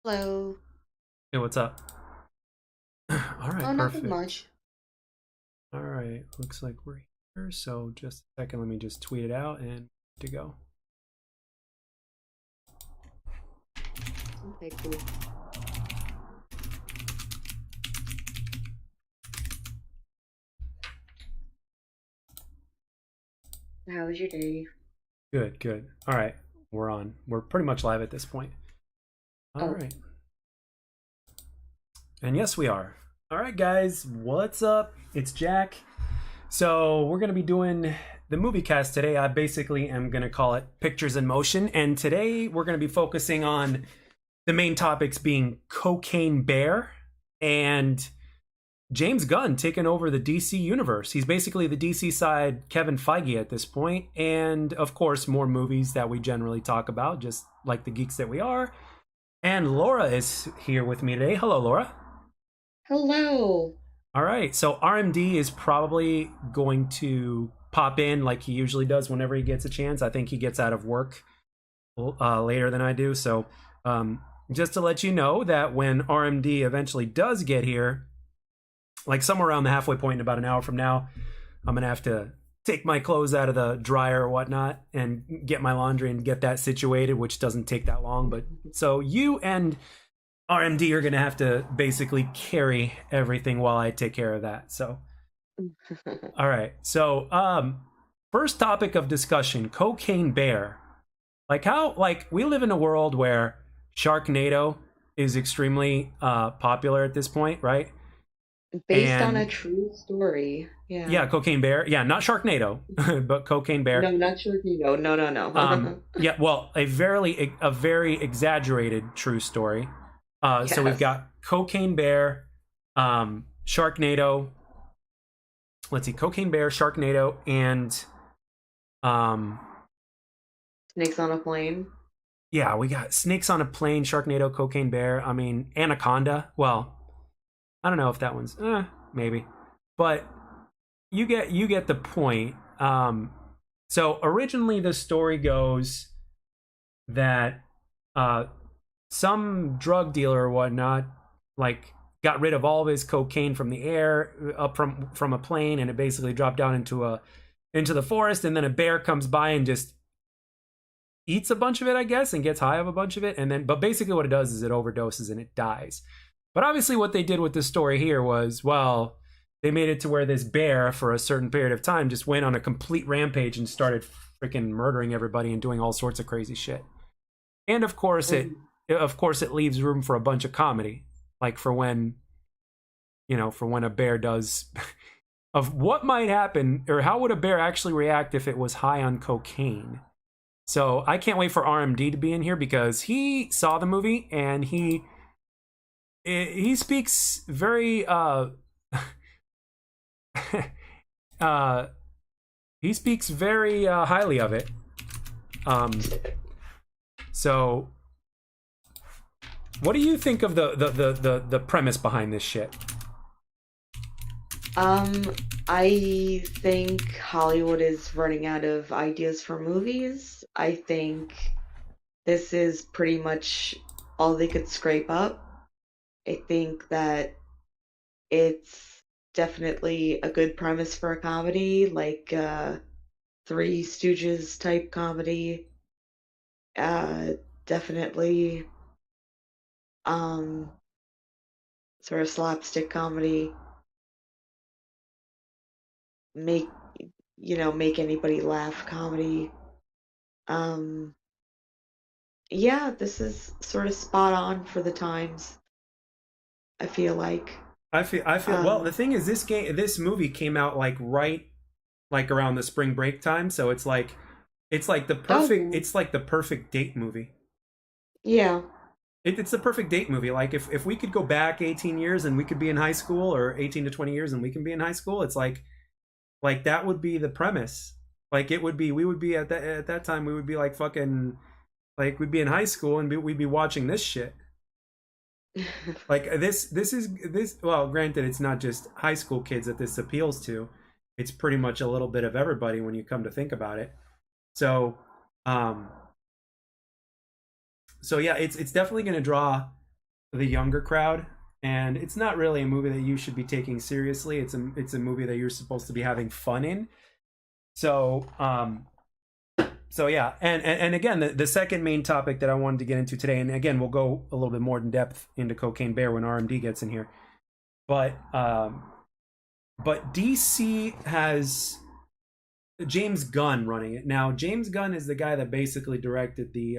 Hello. Hey, what's up? All right, Oh, nothing perfect. much. All right, looks like we're here. So just a second, let me just tweet it out and to go. Okay, cool. How was your day? Good, good. All right, we're on. We're pretty much live at this point. All Oh, right. And yes, we are. All right, guys, what's up? It's Jack. So we're going to be doing the movie cast today. I basically am going to call it Pictures in Motion. And today we're going to be focusing on the main topics being Cocaine Bear and James Gunn taking over the DC universe. He's basically the DC side Kevin Feige at this point, and of course, more movies that we generally talk about, just like the geeks that we are. And Laura is here with me today. Hello, Laura. hello. All right, so RMD is probably going to pop in like he usually does whenever he gets a chance. I think he gets out of work later than I do. So, just to let you know that when RMD eventually does get here, like somewhere around the halfway point in about an hour from now, I'm gonna have to take my clothes out of the dryer or whatnot and get my laundry and get that situated, which doesn't take that long. But so you and RMD are gonna have to basically carry everything while I take care of that. So all right. So first topic of discussion, Cocaine Bear. Like how like we live in a world where Sharknado is extremely popular at this point, right? Based on a And true story. Yeah. yeah, Cocaine Bear. Yeah, not Sharknado, but Cocaine No, Bear. not sure. No, no, no, no. Yeah, well, a very exaggerated true story. So we've Yes. got Cocaine Bear, Sharknado. Let's see, Cocaine Bear, Sharknado, and um, Snakes on a plane. yeah, we got Snakes on a Plane, Sharknado, Cocaine Bear. I mean, Anaconda. Well, I don't know if that one's maybe, but you get the point. So originally the story goes that uh, some drug dealer or whatnot like got rid of all of his cocaine from the air up from a plane, and it basically dropped down into the forest, and then a bear comes by and just eats a bunch of it, I guess, and gets high of a bunch of it, and then but basically what it does is it overdoses and it dies. But obviously what they did with this story here was, well, they made it to where this bear for a certain period of time just went on a complete rampage and started freaking murdering everybody and doing all sorts of crazy shit. And of course it leaves room for a bunch of comedy, like for when a bear does of what might happen, or how would a bear actually react if it was high on cocaine. So I can't wait for RMD to be in here because he saw the movie and he speaks very uh he speaks very highly of it. Um so what do you think of the premise behind this shit? Um, I think Hollywood is running out of ideas for movies. I think this is pretty much all they could scrape up. I think that it's definitely a good premise for a comedy, like Three Stooges type comedy. Uh, definitely um sort of slapstick comedy. Make make anybody laugh comedy. Um, yeah, this is sort of spot on for the times, I feel like. I feel well, the Um, thing is this movie came out like around the spring break time, so oh, it's like the perfect date movie. yeah. It's the perfect date movie. Like if we could go back 18 years and we could be in high school, or 18 to 20 years and we can be in high school, it's like that would be the premise. Like it would be we would be at that time we would be like fucking like we'd be in high school and we'd be watching this shit. Like this is this well, granted it's not just high school kids that this appeals to. It's pretty much a little bit of everybody when you come to think about it. So um so yeah, it's definitely going to draw the younger crowd, and it's not really a movie that you should be taking seriously. It's a movie that you're supposed to be having fun in. So so yeah, and again, the second main topic that I wanted to get into today, and again, we'll go a little bit more in depth into Cocaine Bear when RMD gets in here, but DC has James Gunn running it now. James Gunn is the guy that basically directed the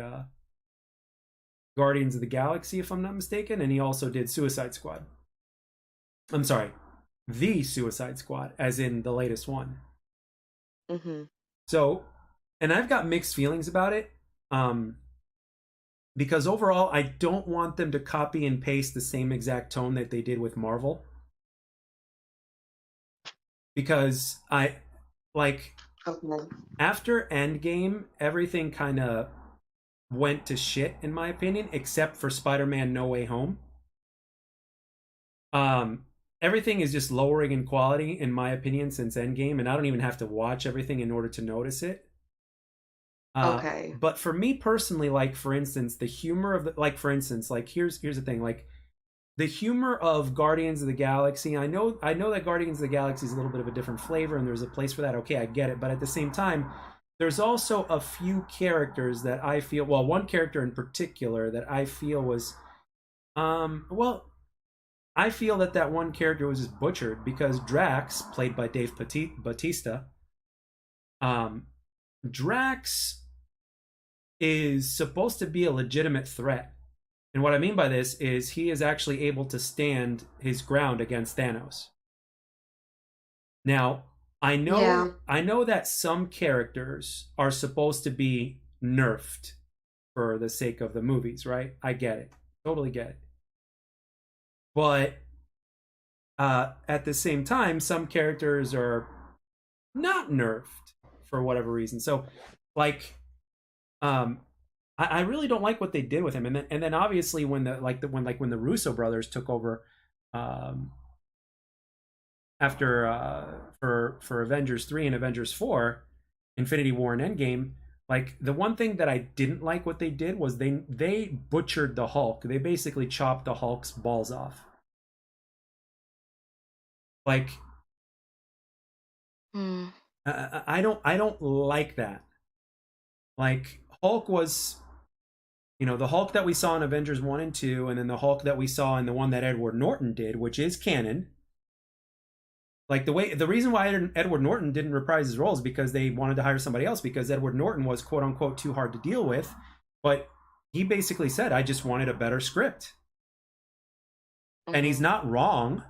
Guardians of the Galaxy, if I'm not mistaken, and he also did Suicide Squad. I'm sorry, the Suicide Squad, as in the latest one. Hmm. So, and I've got mixed feelings about it. Because overall, I don't want them to copy and paste the same exact tone that they did with Marvel. Because I like Okay. after Endgame, everything kind of went to shit in my opinion, except for Spider-Man No Way Home. Um, Everything is just lowering in quality in my opinion since Endgame, and I don't even have to watch everything in order to notice it. Okay. But for me personally, like for instance, the humor of the, like for instance, like here's the thing, like the humor of Guardians of the Galaxy. I know that Guardians of the Galaxy is a little bit of a different flavor, and there's a place for that. Okay, I get it, but at the same time, there's also a few characters that I feel. Well, one character in particular that I feel was, well, I feel that that one character was just butchered because Drax, played by Dave Batista, um, Drax is supposed to be a legitimate threat. And what I mean by this is he is actually able to stand his ground against Thanos. Now, Yeah. I know that some characters are supposed to be nerfed for the sake of the movies, right? I get it. Totally get it. But at the same time, some characters are not nerfed for whatever reason. So, like, um, I really don't like what they did with him. And then obviously when when the Russo brothers took over, um, after for Avengers 3 and Avengers 4, Infinity War and Endgame, like the one thing that I didn't like what they did was they butchered the Hulk. They basically chopped the Hulk's balls off. Like Hmm. I don't like that. Like Hulk was, the Hulk that we saw in Avengers 1 and 2, and then the Hulk that we saw in the one that Edward Norton did, which is canon. Like the reason why Edward Norton didn't reprise his role is because they wanted to hire somebody else because Edward Norton was quote unquote too hard to deal with. But he basically said, I just wanted a better script. And he's Hmm. not wrong.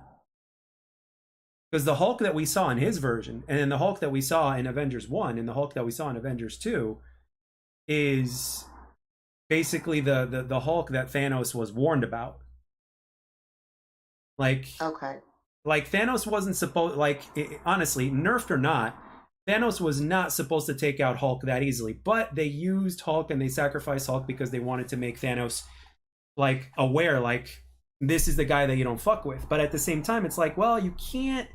Because the Hulk that we saw in his version, and then the Hulk that we saw in Avengers 1 and the Hulk that we saw in Avengers 2 is basically the Hulk that Thanos was warned about. Like Okay. Thanos wasn't supposed, honestly, nerfed or not, Thanos was not supposed to take out Hulk that easily. But they used Hulk and they sacrificed Hulk because they wanted to make Thanos like aware, like this is the guy that you don't fuck with. But at the same time, it's like, well, you can't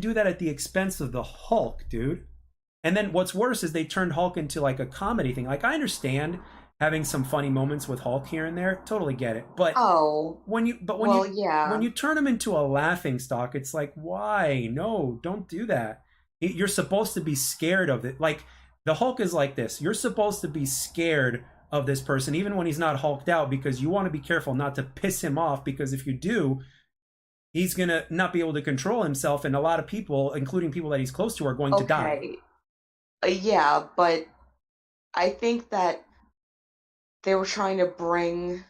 do that at the expense of the Hulk, dude. And then what's worse is they turned Hulk into like a comedy thing. Like I understand having some funny moments with Hulk here and there, totally get it. But Oh, well, when yeah. you turn him into a laughing stock, it's like, why? No, don't do that. You're supposed to be scared of it. Like the Hulk is like this. You're supposed to be scared of this person even when he's not hulked out because you want to be careful not to piss him off because if you do, he's going to not be able to control himself and a lot of people, including people that he's close to, are going to die. Okay. Yeah, but I think that they were trying to bring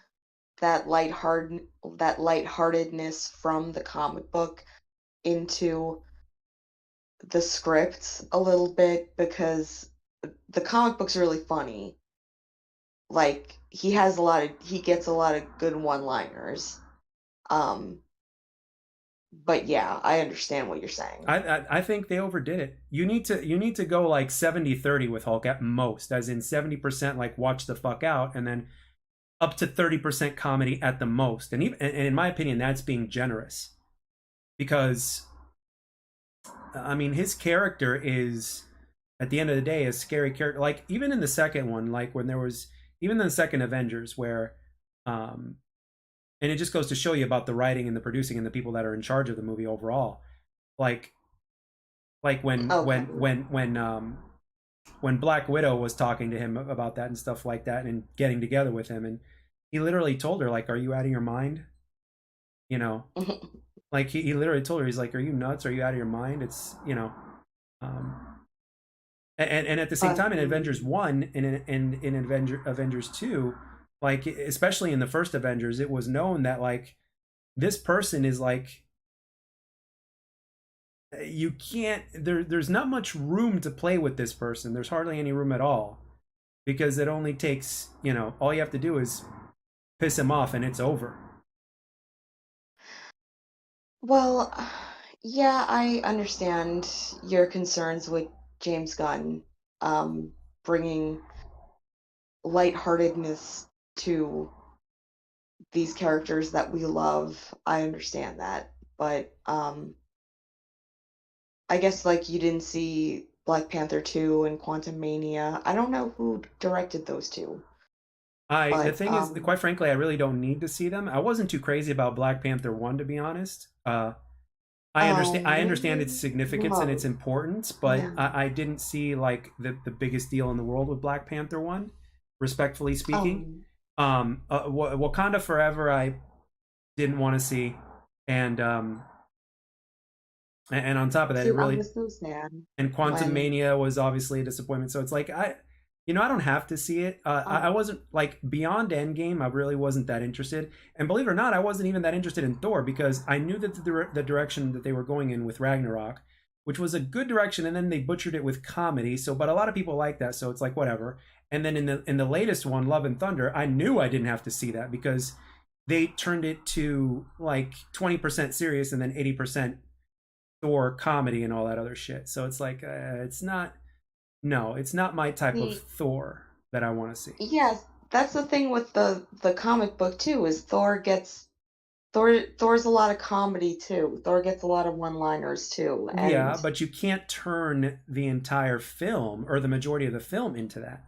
that lightheartedness from the comic book into the script a little bit because the comic book's really funny. Like he gets a lot of good one-liners. Um, but yeah, I understand what you're saying. I think they overdid it. You need to go like 70-30 with Hulk at most, as in 70% like watch the fuck out, and then up to 30% comedy at the most. And in my opinion, that's being generous because I mean his character is at the end of the day a scary character. Like even in the second one, like when there was even in the second Avengers where um And it just goes to show you about the writing and the producing and the people that are in charge of the movie overall. Like like Okay. when Black Widow was talking to him about that and stuff like that and getting together with him, and he literally told her like, "Are you out of your mind?" You know, like he literally told her, he's like, "Are you nuts? Are you out of your mind?" It's um, and at the same time in Avengers Um, one and in Avengers two, like especially in the first Avengers, it was known that like this person is like you can't there's not much room to play with this person. There's hardly any room at all because it only takes all you have to do is piss him off and it's over. well, yeah, I understand your concerns with James Gunn, um, bringing lightheartedness to these characters that we love. I understand that, but I guess like you didn't see Black Panther 2 and Quantum Mania. I don't know who directed those two, I The but thing is, quite frankly, I really don't need to see them. I wasn't too crazy about Black Panther 1, to be honest. I understand its significance and its love, importance, but yeah. I didn't see like the biggest deal in the world with Black Panther 1, respectfully speaking. Um, Wakanda Forever I didn't want to see, and and on top of that, see, it I really was so sad and Quantum when Mania was obviously a disappointment. So it's like I don't have to see it. I um wasn't like beyond Endgame. I really wasn't that interested. And believe it or not, I wasn't even that interested in Thor because I knew that the direction that they were going in with Ragnarok, which was a good direction, and then they butchered it with comedy. So, but a lot of people like that, so it's like whatever. And then in the latest one, Love and Thunder, I knew I didn't have to see that because they turned it to like 20% serious and then 80% Thor comedy and all that other shit. So it's like it's not. No, it's not my type of see, Thor that I want to see. yes, that's the thing with the comic book too, is Thor's a lot of comedy too. Thor gets a lot of one-liners too, Yeah, and but you can't turn the entire film or the majority of the film into that.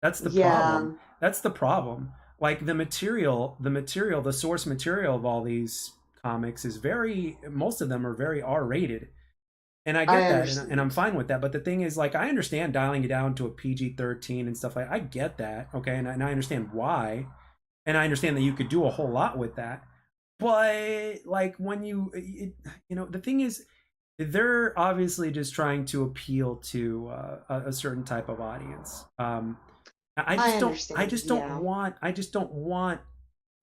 That's the problem. yeah, That's the problem. Like the source material of all these comics is very, most of them are very R-rated. And I I get that, and I'm understand. fine with that. But the thing is, like, I understand dialing it down to a PG-13 and stuff like. I get that, okay, and I understand why, and I understand that you could do a whole lot with that. But like when the thing is, they're obviously just trying to appeal to a certain type of audience. I I just don't. I understand. just don't Yeah. want. I just don't want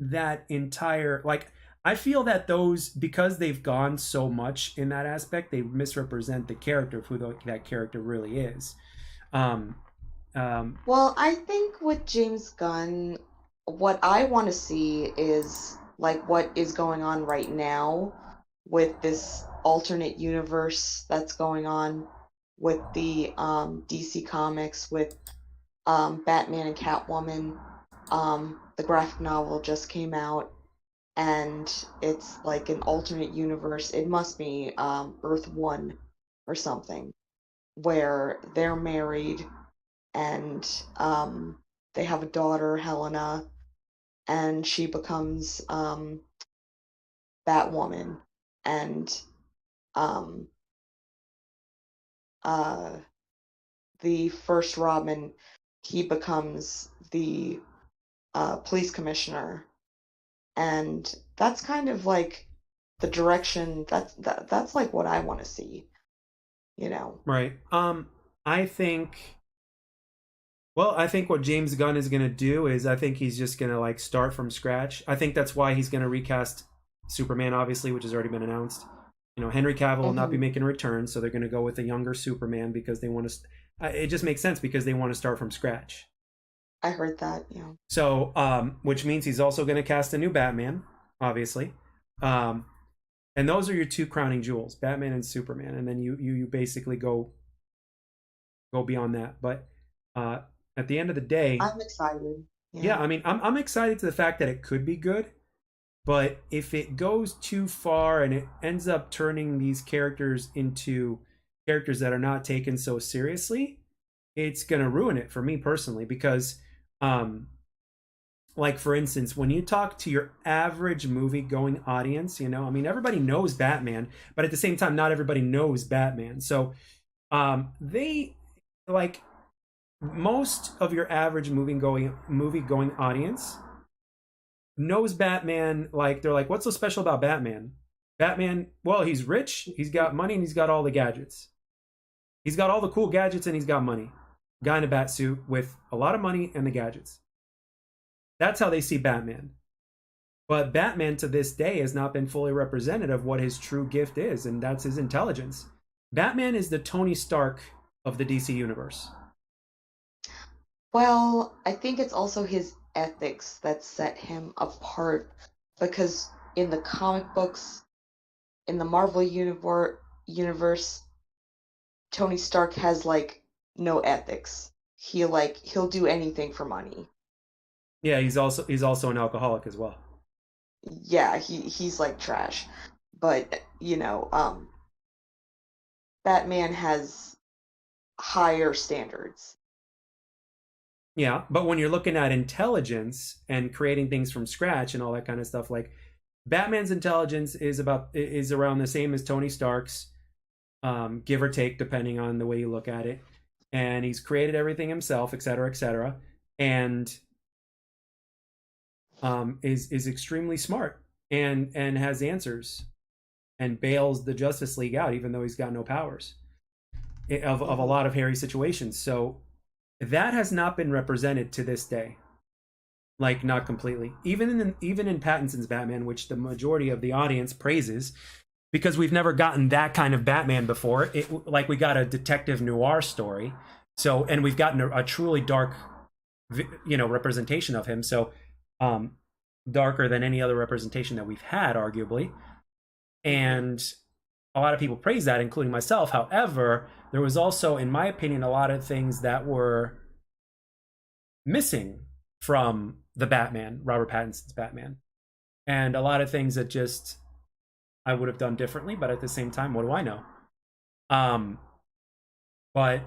that entire like. I feel that those because they've gone so much in that aspect, they misrepresent the character of who that character really is. Um, um, Well, I think with James Gunn, what I want to see is like what is going on right now with this alternate universe that's going on with the DC Comics with Batman and Catwoman. The graphic novel just came out and it's like an alternate universe. It must be Earth 1 or something where they're married and they have a daughter, Helena, and she becomes Batwoman, and um, uh, the first Robin, he becomes the police commissioner, and that's kind of like the direction that's like what I want to see, you know. right. I think. Well, I think what James Gunn is going to do is I think he's just going to like start from scratch. I think that's why he's going to recast Superman, obviously, which has already been announced. Henry Cavill will not be Hmm. making a return, so they're going to go with a younger Superman because they want to. It just makes sense because they want to start from scratch. I heard that, So, which means he's also going to cast a new Batman, obviously. Um, and those are your two crowning jewels, Batman and Superman, and then you basically go beyond that. But uh, at the end of the day, I'm excited. yeah, Yeah. I mean, I'm excited to the fact that it could be good, but if it goes too far and it ends up turning these characters into characters that are not taken so seriously, it's gonna ruin it for me personally because um, like for instance, when you talk to your average movie going audience, you know, I mean, everybody knows Batman, but at the same time, not everybody knows Batman. So they like most of your average movie going audience knows Batman. Like they're like, what's so special about Batman? Batman, well, he's rich, he's got money, and he's got all the gadgets. He's got all the cool gadgets and he's got money. Guy in a bat suit with a lot of money and the gadgets. That's how they see Batman. But Batman to this day has not been fully represented of what his true gift is, and that's his intelligence. Batman is the Tony Stark of the DC universe. Well, I think it's also his ethics that set him apart because in the comic books, in the Marvel universe, Tony Stark has like no ethics. He'll do anything for money. Yeah, he's also an alcoholic as well. Yeah, he's like trash. But, Batman has higher standards. Yeah, but when you're looking at intelligence and creating things from scratch and all that kind of stuff, like Batman's intelligence is around the same as Tony Stark's, give or take, depending on the way you look at it. And he's created everything himself, et cetera, et cetera, and is extremely smart and has answers and bails the Justice League out, even though he's got no powers of a Hmm. lot of hairy situations. So that has not been represented to this day, like not completely. Even in Pattinson's Batman, which the majority of the audience praises, because we've never gotten that kind of Batman before. Like we got a detective noir story, so and we've gotten a truly dark, representation of him. So, um, darker than any other representation that we've had, arguably. Hmm. And a lot of people praise that, including myself. However, there was also, in my opinion, a lot of things that were missing from the Batman, Robert Pattinson's Batman, and a lot of things that just I would have done differently. But at the same time, what do I know? Um, but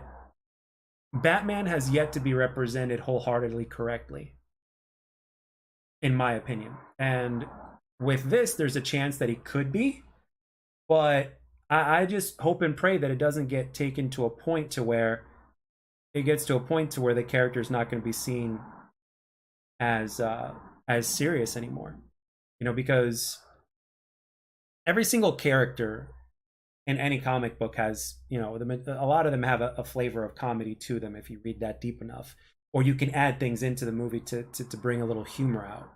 Batman has yet to be represented wholeheartedly correctly, in my opinion. And with this, there's a chance that he could be, but I just hope and pray that it doesn't get taken to a point to where it gets to a point to where the character is not going to be seen as serious anymore. Because every single character in any comic book has, a lot of them have a flavor of comedy to them if you read that deep enough, or you can add things into the movie to bring a little humor out,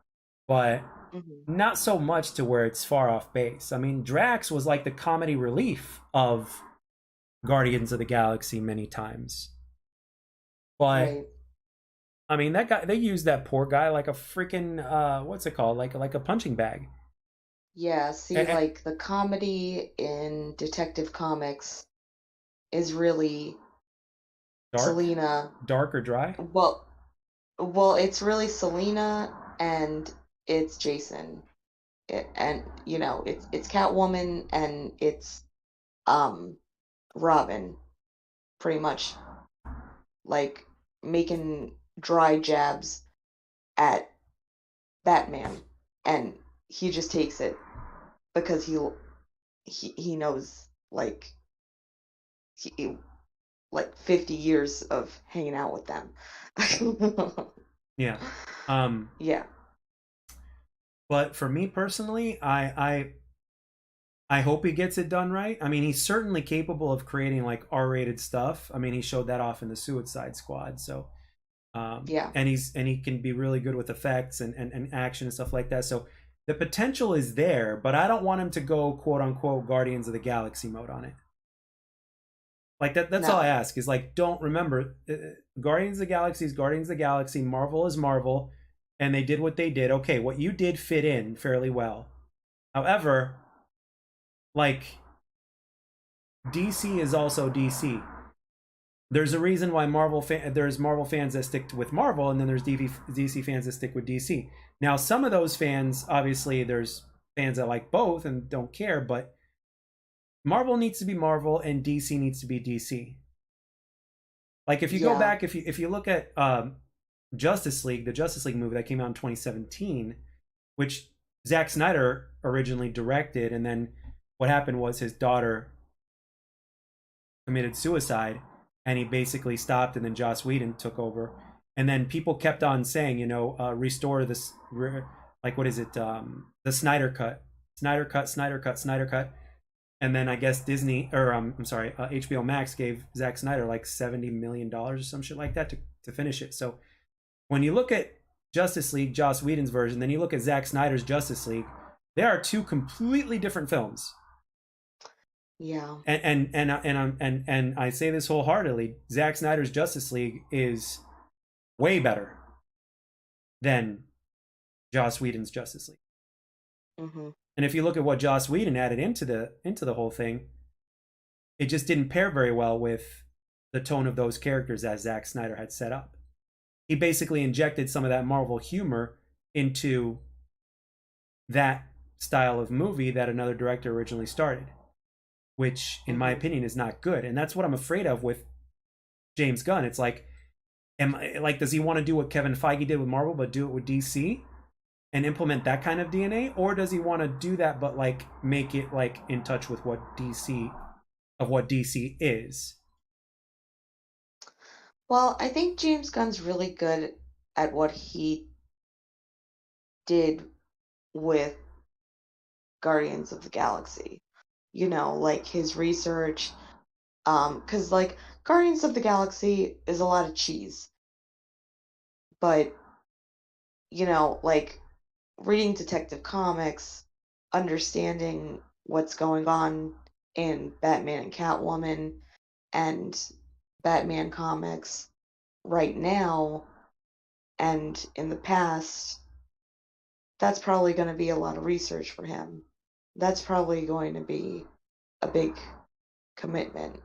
but Hmm. not so much to where it's far off base. I mean, Drax was like the comedy relief of Guardians of the Galaxy many times, but Right. I mean that guy, they used that poor guy like a freaking what's it called, like a punching bag. Yeah, see, And like the comedy in Detective Comics is really dark, Selena. dark or dry. Well, well, it's really Selena and it's Jason. And it's Catwoman and it's um Robin, pretty much like making dry jabs at Batman, and he just takes it because he knows he, like 50 years of hanging out with them. Yeah. Um, Yeah. but for me personally, I hope he gets it done right. I mean, he's certainly capable of creating like R-rated stuff. I mean, he showed that off in the Suicide Squad. So, Yeah. and he can be really good with effects and action and stuff like that. So the potential is there, but I don't want him to go quote unquote Guardians of the Galaxy mode on it. Like that's all I No. ask is like, don't remember Guardians of the Galaxy is Guardians of the Galaxy. Marvel is Marvel, and they did what they did. Okay, what you did fit in fairly well. However, like DC is also DC. There's a reason why there's Marvel fans that stick with Marvel, and then there's DC fans that stick with DC. Now, some of those fans, obviously, there's fans that like both and don't care, but Marvel needs to be Marvel, and DC needs to be DC. Like if you go Yeah. back, if you look at Justice League, the Justice League movie that came out in 2017, which Zack Snyder originally directed, and then what happened was his daughter committed suicide, and he basically stopped, and then Joss Whedon took over, and then people kept on saying, restore this, like what is it, the Snyder cut, Snyder cut, Snyder cut, Snyder cut, and then I guess Disney or I'm sorry, HBO Max gave Zack Snyder like $70 million or some shit like that to finish it. So when you look at Justice League, Joss Whedon's version, then you look at Zack Snyder's Justice League, they are two completely different films. Yeah. And I say this wholeheartedly, Zack Snyder's Justice League is way better than Joss Whedon's Justice League. Mm-hmm. And if you look at what Joss Whedon added into the whole thing, it just didn't pair very well with the tone of those characters as Zack Snyder had set up. He basically injected some of that Marvel humor into that style of movie that another director originally started, which in my Mm-hmm. opinion is not good. And that's what I'm afraid of with James Gunn. It's like, does he want to do what Kevin Feige did with Marvel but do it with DC and implement that kind of DNA, or does he want to do that but like make it like in touch with what DC is? Well, I think James Gunn's really good at what he did with Guardians of the Galaxy. Like his research, 'cause like Guardians of the Galaxy is a lot of cheese, but like reading Detective Comics, understanding what's going on in Batman and Catwoman and Batman comics right now and in the past, that's probably going to be a lot of research for him. That's probably going to be a big commitment.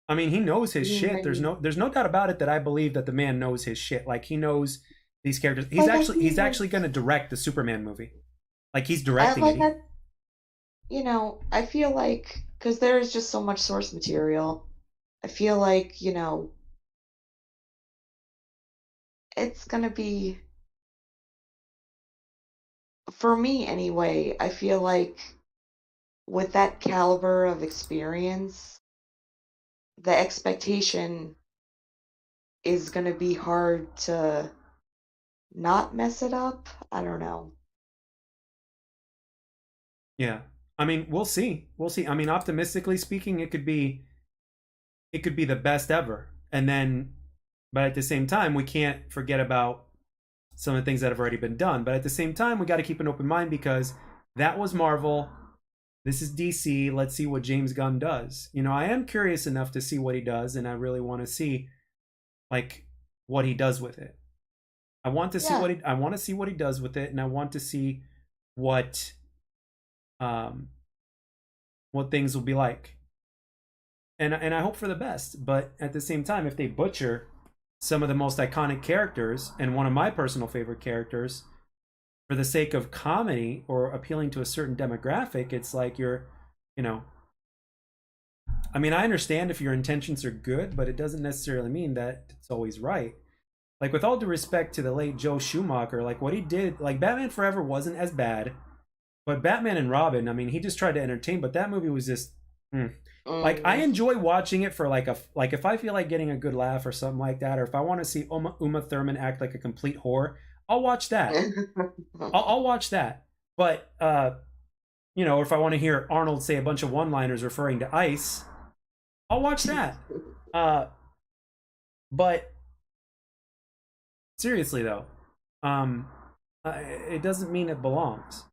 I mean, he knows his You shit. may, There's no doubt about it that I believe that the man knows his shit. Like he knows these characters. I He's feel like actually going to direct the Superman movie. Like he's I directing it. like I I feel like because there is just so much source material. I feel like, it's gonna be, for me anyway, I feel like with that caliber of experience, the expectation is gonna be hard to not mess it up. I don't know. Yeah. I mean, we'll see. We'll see. I mean, optimistically speaking, it could be the best ever. And then but at the same time, we can't forget about some of the things that have already been done. But at the same time, we got to keep an open mind because that was Marvel. This is DC. Let's see what James Gunn does. I am curious enough to see what he does, and I really want to see like what he does with it. Yeah, I want to see what he does with it, and I want to see what um what things will be like. And I hope for the best. But at the same time, if they butcher some of the most iconic characters and one of my personal favorite characters for the sake of comedy or appealing to a certain demographic, it's like you know, I mean, I understand if your intentions are good, but it doesn't necessarily mean that it's always right. Like with all due respect to the late Joe Schumacher, like what he did, like Batman Forever wasn't as bad, but Batman and Robin, I mean, he just tried to entertain, but that movie was just like I mm. enjoy watching it for like if I feel like getting a good laugh or something like that, or if I want to see Uma Thurman act like a complete whore, I'll watch that. I'll watch that. But if I want to hear Arnold say a bunch of one-liners referring to ice, I'll watch that. Uh, but seriously though, um, it doesn't mean it belongs.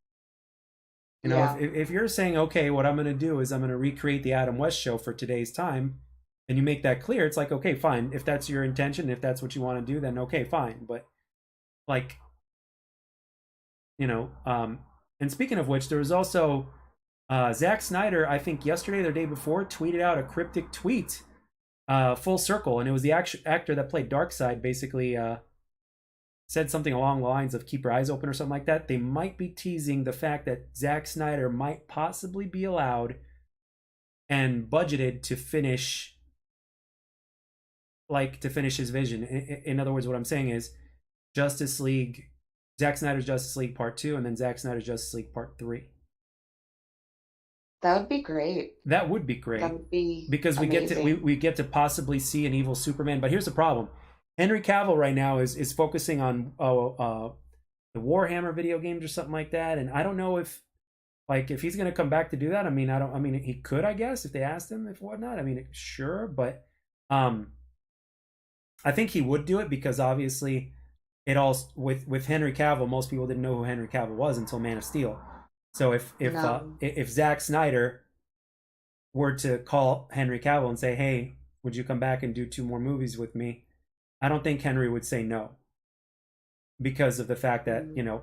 Yeah, If you're saying, okay, what I'm going to do is I'm going to recreate the Adam West show for today's time, and you make that clear, it's like, okay, fine. If that's your intention, if that's what you want to do, then okay, fine. But like, you know, um, and speaking of which, there was also Zack Snyder, I think yesterday or the day before, tweeted out a cryptic tweet, full circle, and it was the actor that played Darkseid basically said something along the lines of keep your eyes open or something like that. They might be teasing the fact that Zack Snyder might possibly be allowed and budgeted to finish his vision. In other words, what I'm saying is Justice League, Zack Snyder's Justice League Part 2, and then Zack Snyder's Justice League Part 3. That would be great. That would be That great would be because amazing. we get to possibly see an evil Superman. But here's the problem: Henry Cavill right now is focusing on the Warhammer video games or something like that, and I don't know if like if he's going to come back to do that. I mean, I don't. I mean, he could, I guess, if they asked him, if whatnot. I mean, sure, but um, I think he would do it because obviously it all with Henry Cavill. Most people didn't know who Henry Cavill was until Man of Steel. So No. if Zack Snyder were to call Henry Cavill and say, "Hey, would you come back and do two more movies with me?" I don't think Henry would say no because of the fact that Mm.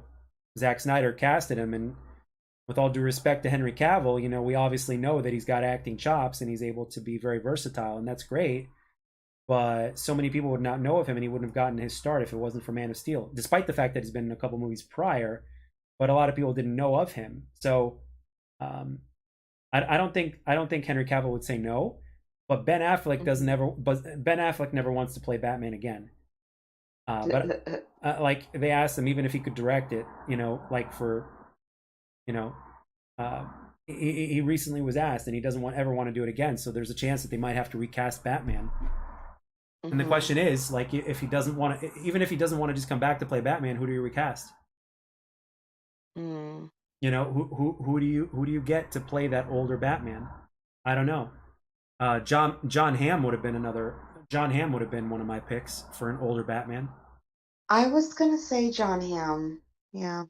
Zack Snyder casted him, and with all due respect to Henry Cavill, we obviously know that he's got acting chops and he's able to be very versatile, and that's great. But so many people would not know of him, and he wouldn't have gotten his start if it wasn't for Man of Steel, despite the fact that he's been in a couple movies prior. But a lot of people didn't know of him, so um, I don't think Henry Cavill would say no. But Ben Affleck doesn't Mhm. ever. But Ben Affleck never wants to play Batman again. But like they asked him, even if he could direct it, like for you know, uh, he recently was asked, and he doesn't ever want to do it again. So there's a chance that they might have to recast Batman. And the Mhm. question is, like, if he doesn't want to, even if he doesn't want to just come back to play Batman, who do you recast? Mm. Who do you get to play that older Batman? I don't know. John Hamm would have been another. John Hamm would have been one of my picks for an older Batman. I was gonna say John Hamm. Yeah.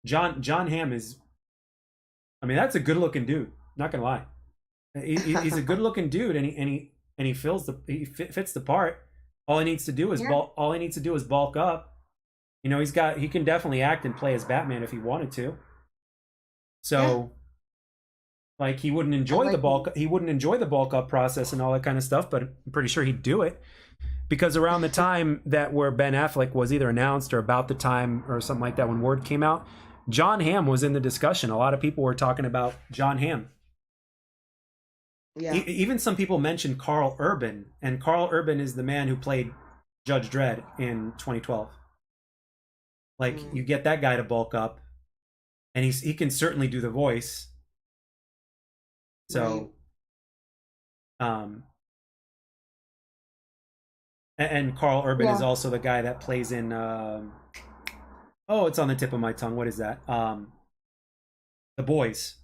John Hamm is. I mean, that's a good looking dude. Not gonna lie. He's a good looking dude, and he fills fits the part. Yeah. All he needs to do is bulk up. He can definitely act and play as Batman if he wanted to. Yeah. So like I like him. he wouldn't enjoy the bulk up process and all that kind of stuff, but I'm pretty sure he'd do it because around the time that where Ben Affleck was either announced or about the time or something like that when word came out, John Hamm was in the discussion. A lot of people were talking about John Hamm. Yeah. Even some people mentioned Carl Urban, and Carl Urban is the man who played Judge Dredd in 2012. Like you Mm. get that guy to bulk up, and he can certainly do the voice. Right. So um, and Carl Urban is Yeah. also the guy that plays in oh, it's on the tip of my tongue. What is that? The Boys.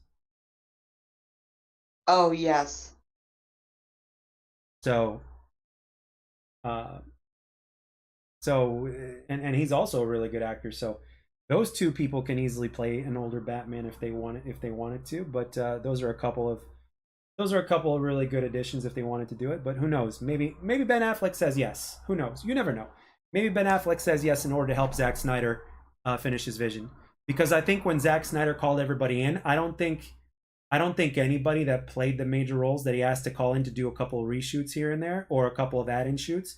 Oh, yes. So uh, so and he's also a really good actor. So those two people can easily play an older Batman if they wanted to. But those are a couple of really good additions if they wanted to do it. But who knows? Maybe Ben Affleck says yes. Who knows? You never know. Maybe Ben Affleck says yes in order to help Zack Snyder finish his vision. Because I think when Zack Snyder called everybody in, I don't think anybody that played the major roles that he asked to call in to do a couple of reshoots here and there or a couple of add-in shoots,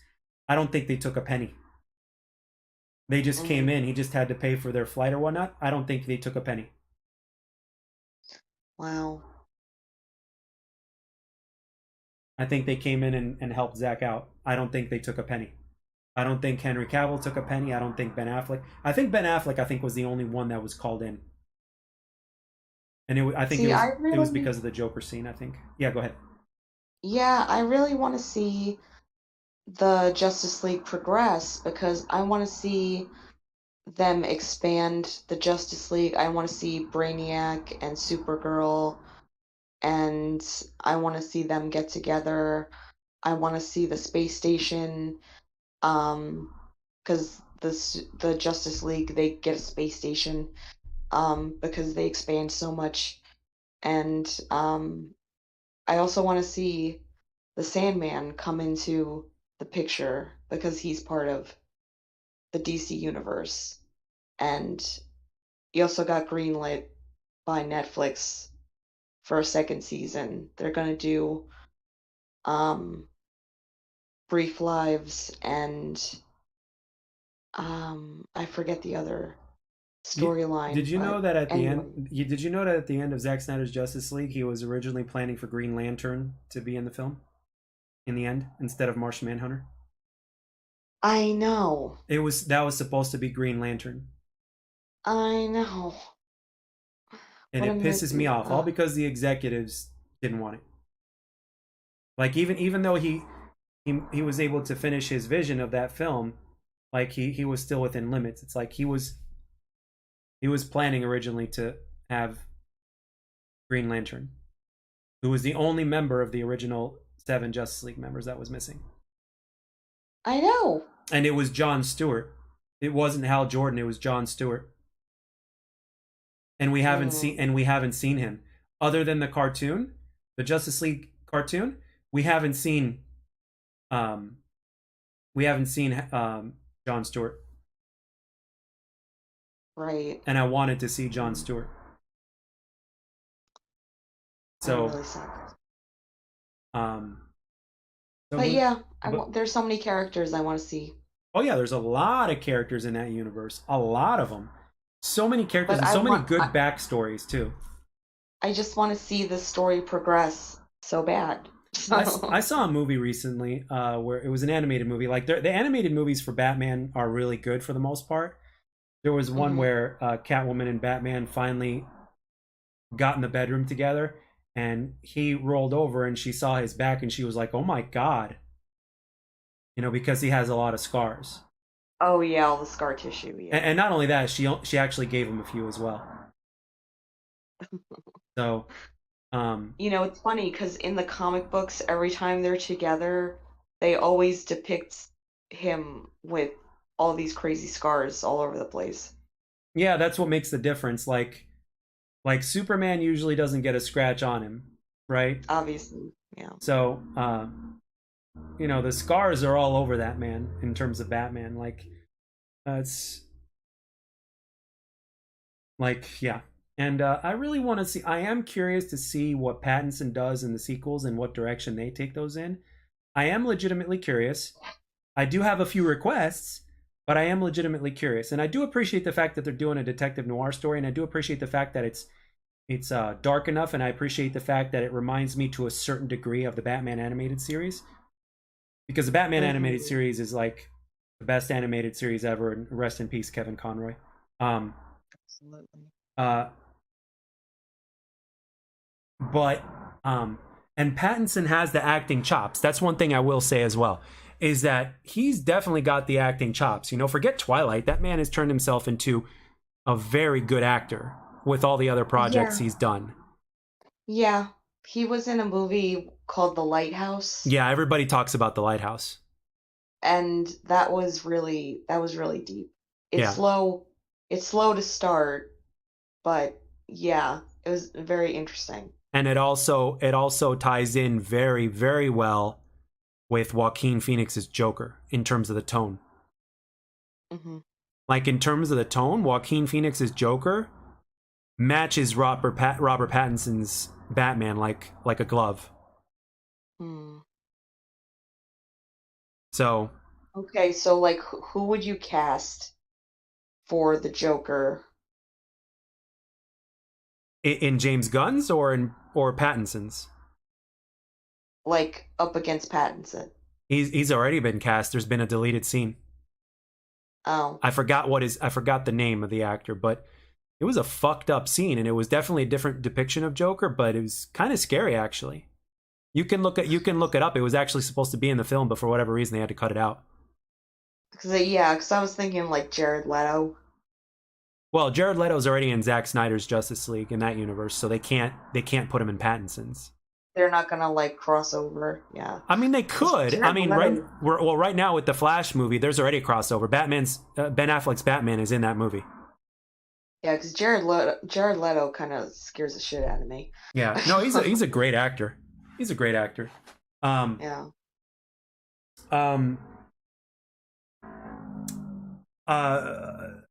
I don't think they took a penny. They just came Mhm. in. He just had to pay for their flight or whatnot. I don't think they took a penny. Wow. I think they came in and helped Zach out. I don't think they took a penny. I don't think Henry Cavill took a penny. I don't think Ben Affleck. I think Ben Affleck. I think was the only one that was called in, and I think See, I it was really, because of the Joker scene. I think. Yeah, go ahead. yeah, I really want to see the Justice League progress because I want to see them expand the Justice League. I want to see Brainiac and Supergirl, and I want to see them get together. I want to see the space station, because the Justice League they get a space station, because they expand so much, and I also want to see the Sandman come into the picture because he's part of the DC universe, and he also got greenlit by Netflix for a second season. They're gonna do um, Brief Lives and I forget the other You, did storyline, you know but that at the end? anyway. Did you know that at the end of Zack Snyder's Justice League, he was originally planning for Green Lantern to be in the film in the end instead of Martian Manhunter? I know. That was supposed to be Green Lantern, I know. and What a it pisses me off all because the executives didn't want it. Like even though he was able to finish his vision of that film, like he was still within limits. It's like he was planning originally to have Green Lantern, who was the only member of the original seven Justice League members that was missing. I know. And it was John Stewart. It wasn't Hal Jordan, it was John Stewart. Mm, And we haven't seen him. Other than the cartoon, the Justice League cartoon, we haven't seen um we haven't seen John Stewart. right. And I wanted to see John Stewart. That So really sucks. um so But who yeah, but there's so many characters I want to see. oh yeah, there's a lot of characters in that universe. A lot of them. So many characters But and so many good backstories too. I just want to see the story progress so bad. I So, saw a movie recently where it was an animated movie. Like the animated movies for Batman are really good for the most part. There was one mhm. where Catwoman and Batman finally got in the bedroom together, and he rolled over and she saw his back, and she was like, "Oh my god," because he has a lot of scars. Oh yeah, all the scar tissue. Yeah. And not only that, she actually gave him a few as well. So, um, It's funny because in the comic books, every time they're together, they always depict him with all these crazy scars all over the place. yeah, that's what makes the difference. Like Superman usually doesn't get a scratch on him, right? Obviously, yeah. So, the scars are all over that man in terms of Batman. Like, it's like, yeah. And I really want to see. I am curious to see what Pattinson does in the sequels and what direction they take those in. I am legitimately curious. I do have a few requests, but I am legitimately curious, and I do appreciate the fact that they're doing a detective noir story, and I do appreciate the fact that it's dark enough, and I appreciate the fact that it reminds me to a certain degree of the Batman animated series, because the Batman animated Hmm. series is like the best animated series ever. And rest in peace, Kevin Conroy. Um, Absolutely. uh, but and Pattinson has the acting chops. That's one thing I will say as well, is that he's definitely got the acting chops. Forget Twilight. That man has turned himself into a very good actor with all the other projects Yeah. he's done. Yeah. He was in a movie called The Lighthouse, Yeah, everybody talks about The Lighthouse. and that was really deep. It's Yeah, slow. It's slow to start, but yeah, it was very interesting. and it also ties in very very well with Joaquin Phoenix's Joker in terms of the tone. Hmm. Like in terms of the tone, Joaquin Phoenix's Joker matches Robert Pattinson's Batman like a glove. Hmm. So Okay, so like, who would you cast for the Joker? in James Gunn's or Pattinson's, Like up against Pattinson? he's already been cast. There's been a deleted scene. Oh, I forgot the name of the actor, but it was a fucked up scene, and it was definitely a different depiction of Joker, but it was kind of scary actually. You can look it up. It was actually supposed to be in the film, but for whatever reason they had to cut it out. because I was thinking like Jared Leto. Well, Jared Leto's already in Zack Snyder's Justice League in that universe, so they can't put him in Pattinson's. They're not gonna like cross over. Yeah, I mean, they because could. I Jared mean, Leto. right now with the Flash movie, there's already a crossover. Batman's Ben Affleck's Batman is in that movie. Yeah, because Jared Leto kind of scares the shit out of me. Yeah, no, he's a great actor. He's a great actor. Um, Yeah. um,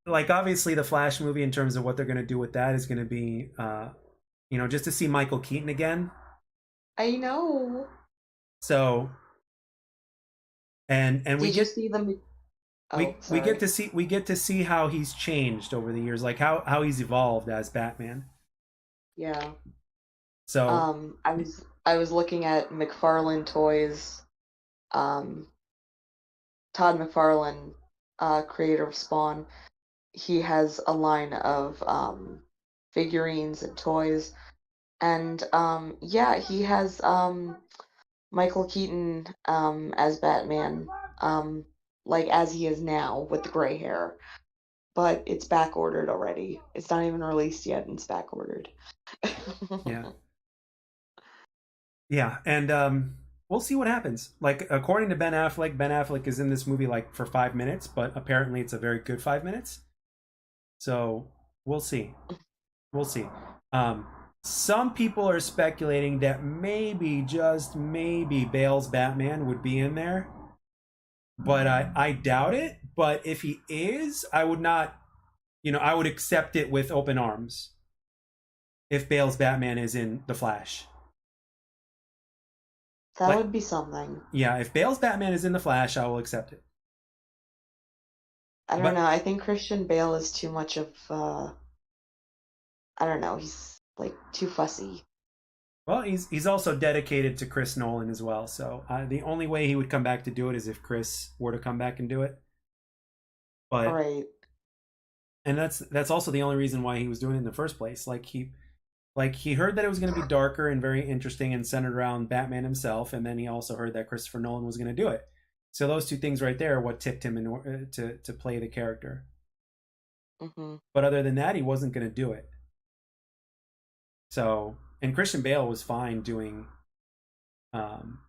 like obviously the Flash movie in terms of what they're gonna do with that is gonna be, just to see Michael Keaton again. I know. So and Did you see the? Oh, we get sorry. to see how he's changed over the years, like how he's evolved as Batman. Yeah. So I was looking at McFarlane Toys, um, Todd McFarlane, creator of Spawn, he has a line of figurines and toys, and yeah, he has Michael Keaton as Batman, um, like as he is now with the gray hair, but it's back ordered already. It's not even released yet, and it's back ordered. Yeah, yeah, and we'll see what happens. Like according to Ben Affleck is in this movie like for 5 minutes, but apparently it's a very good 5 minutes. So we'll see. We'll see. Um, some people are speculating that maybe, just maybe, Bale's Batman would be in there, but I doubt it. But if he is, I would not, I would accept it with open arms if Bale's Batman is in The Flash. That Like, would be something. yeah, if Bale's Batman is in The Flash, I will accept it. I don't know. But, I think Christian Bale is too much of I don't know. He's like too fussy. well, he's also dedicated to Chris Nolan as well. So the only way he would come back to do it is if Chris were to come back and do it. All But right. and that's also the only reason why he was doing it in the first place. Like he heard that it was going to be darker and very interesting and centered around Batman himself, and then he also heard that Christopher Nolan was going to do it. So those two things right there are what tipped him to play the character. Hmm. But other than that, he wasn't going to do it. So and Christian Bale was fine doing. Um,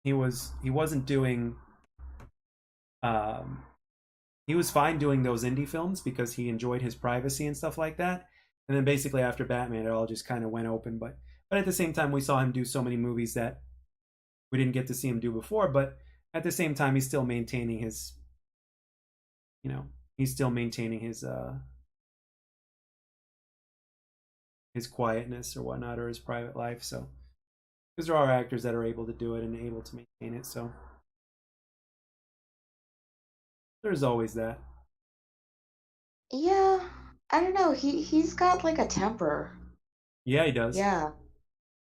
he wasn't doing. Um, he was fine doing those indie films because he enjoyed his privacy and stuff like that. And then basically after Batman, it all just kind of went open. But at the same time, we saw him do so many movies that we didn't get to see him do before. But at the same time, he's still maintaining his, you know, he's still maintaining his quietness or whatnot or his private life. So because there are actors that are able to do it and able to maintain it. So there's always that. Yeah. I don't know. He's got like a temper. Yeah, he does. Yeah.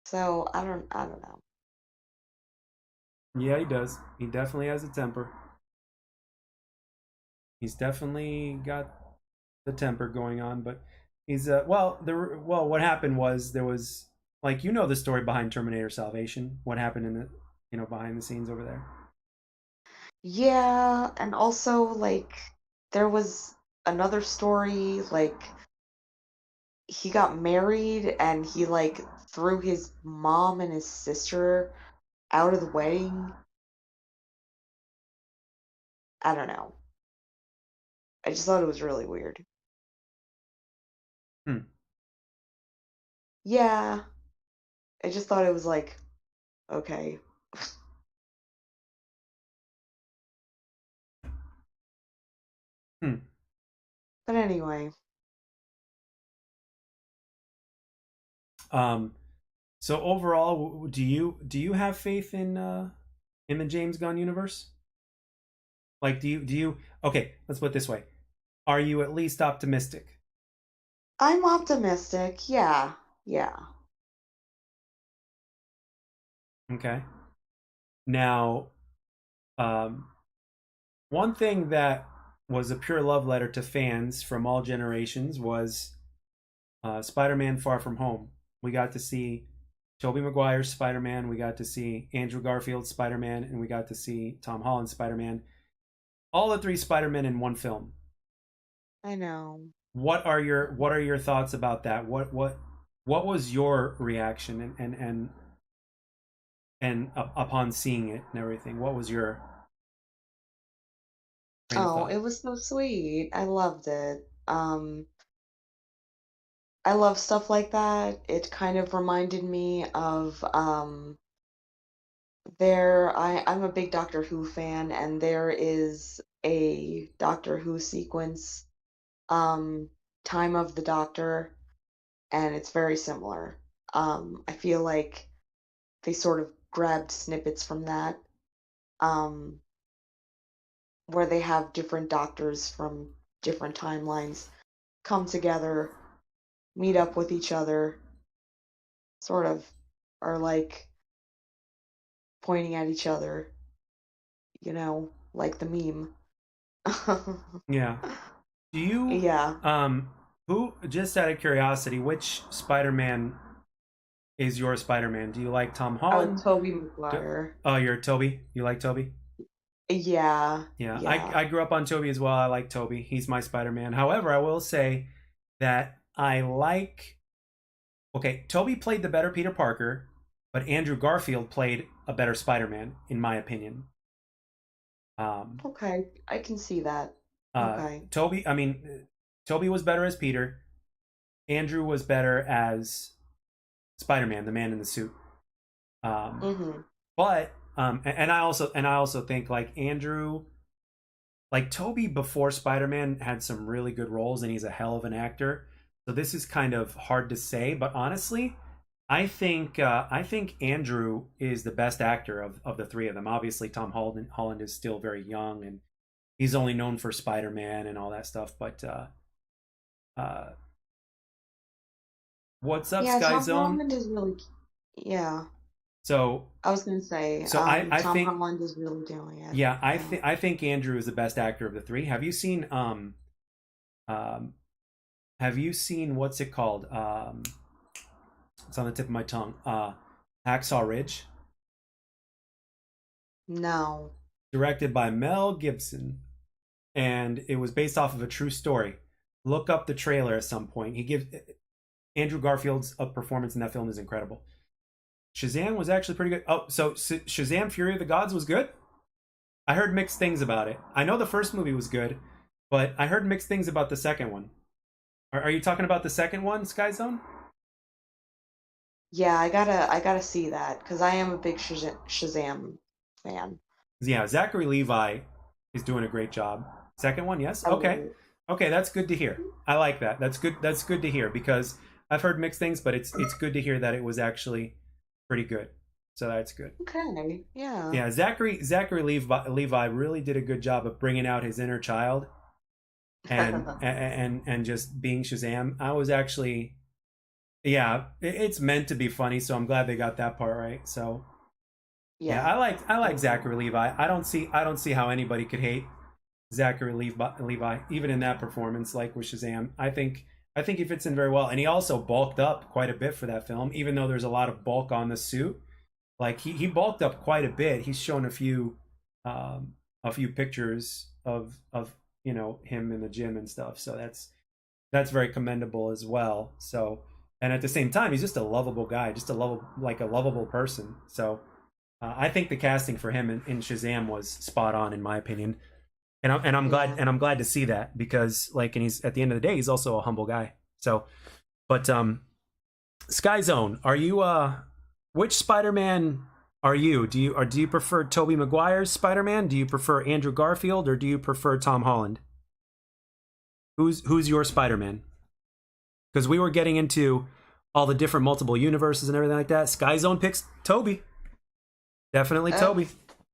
So I don't know. Yeah, he does. He definitely has a temper. He's definitely got the temper going on, but he's what happened was there was like the story behind Terminator Salvation. What happened in the behind the scenes over there? Yeah, and also like there was another story like he got married and he like threw his mom and his sister out of the wedding. I don't know. I just thought it was really weird. Hmm. Yeah, I just thought it was like okay. Hmm. But anyway, Um. So overall, do you have faith in the James Gunn universe? Like, do you? Okay, let's put it this way: are you at least optimistic? I'm optimistic. Yeah. Yeah. Okay. Now, um, one thing that was a pure love letter to fans from all generations was Spider-Man: Far From Home. We got to see Tobey Maguire's Spider-Man, we got to see Andrew Garfield's Spider-Man, and we got to see Tom Holland's Spider-Man. All the three Spider-Men in one film. I know. What are your thoughts about that? What was your reaction and upon seeing it and everything? What was your train of Oh, thought? it was so sweet. I loved it. I love stuff like that. It kind of reminded me of I'm a big Doctor Who fan, and there is a Doctor Who sequence, um, Time of the Doctor, and it's very similar. I feel like they sort of grabbed snippets from that, um, where they have different doctors from different timelines come together, meet up with each other, sort of, or like pointing at each other, like the meme. Yeah. Do you Yeah. who, just out of curiosity, which Spider-Man is your Spider-Man? Do you like Tom Oh, Holland? Tobey Do, Maguire. oh, you're Toby. You like Toby? Yeah. Yeah, Yeah. I grew up on Toby as well. I like Toby. He's my Spider-Man. However, I will say that I like. Okay, Toby played the better Peter Parker, but Andrew Garfield played a better Spider-Man, in my opinion. Um, Okay. I can see that. Okay. Toby, I mean, Toby was better as Peter. Andrew was better as Spider-Man, the man in the suit. Um, Mm-hmm. and I also think like Andrew, like Toby before Spider-Man had some really good roles, and he's a hell of an actor. So this is kind of hard to say, but honestly, I think Andrew is the best actor of the three of them. Obviously, Holland is still very young, and he's only known for Spider-Man and all that stuff. But uh, what's up, Yeah, Sky Tom Zone? Holland is really, yeah. So I was gonna say, I Tom think Holland is really doing it. yeah, Yeah. I think Andrew is the best actor of the three. Um have you seen what's it called? It's on the tip of my tongue. Hacksaw Ridge, No. directed by Mel Gibson, and it was based off of a true story. Look up the trailer at some point. He gives Andrew Garfield's performance in that film is incredible. Shazam was actually pretty good. Oh, so Shazam: Fury of the Gods was good. I heard mixed things about it. I know the first movie was good, but I heard mixed things about the second one. Are you talking about the second one, Sky Zone? Yeah, I gotta see that because I am a big Shazam fan. Yeah, Zachary Levi is doing a great job. Second one, yes. I love Okay, it. okay, that's good to hear. I like that. That's good. That's good to hear because I've heard mixed things, but it's good to hear that it was actually pretty good. So that's good. Okay. Yeah. Yeah, Zachary Levi really did a good job of bringing out his inner child and just being Shazam. I was actually, yeah, it's meant to be funny, so I'm glad they got that part right. So yeah, Yeah. I like Totally. Zachary Levi. I don't see how anybody could hate Levi even in that performance, like with Shazam. I think he fits in very well, and he also bulked up quite a bit for that film, even though there's a lot of bulk on the suit. Like he bulked up quite a bit. He's shown a few pictures of him in the gym and stuff. So that's very commendable as well. So, and at the same time, he's just a lovable guy, just a lovable person. So I think the casting for him in Shazam was spot on, in my opinion. Yeah. And I'm glad to see that because like, and he's at the end of the day, he's also a humble guy. So, but Sky Zone, are you which Spider-Man are you? Do you prefer Tobey Maguire's Spider-Man? Do you prefer Andrew Garfield or do you prefer Tom Holland? Who's your Spider-Man? Because we were getting into all the different multiple universes and everything like that. Sky Zone picks Toby. Definitely Oh, Toby.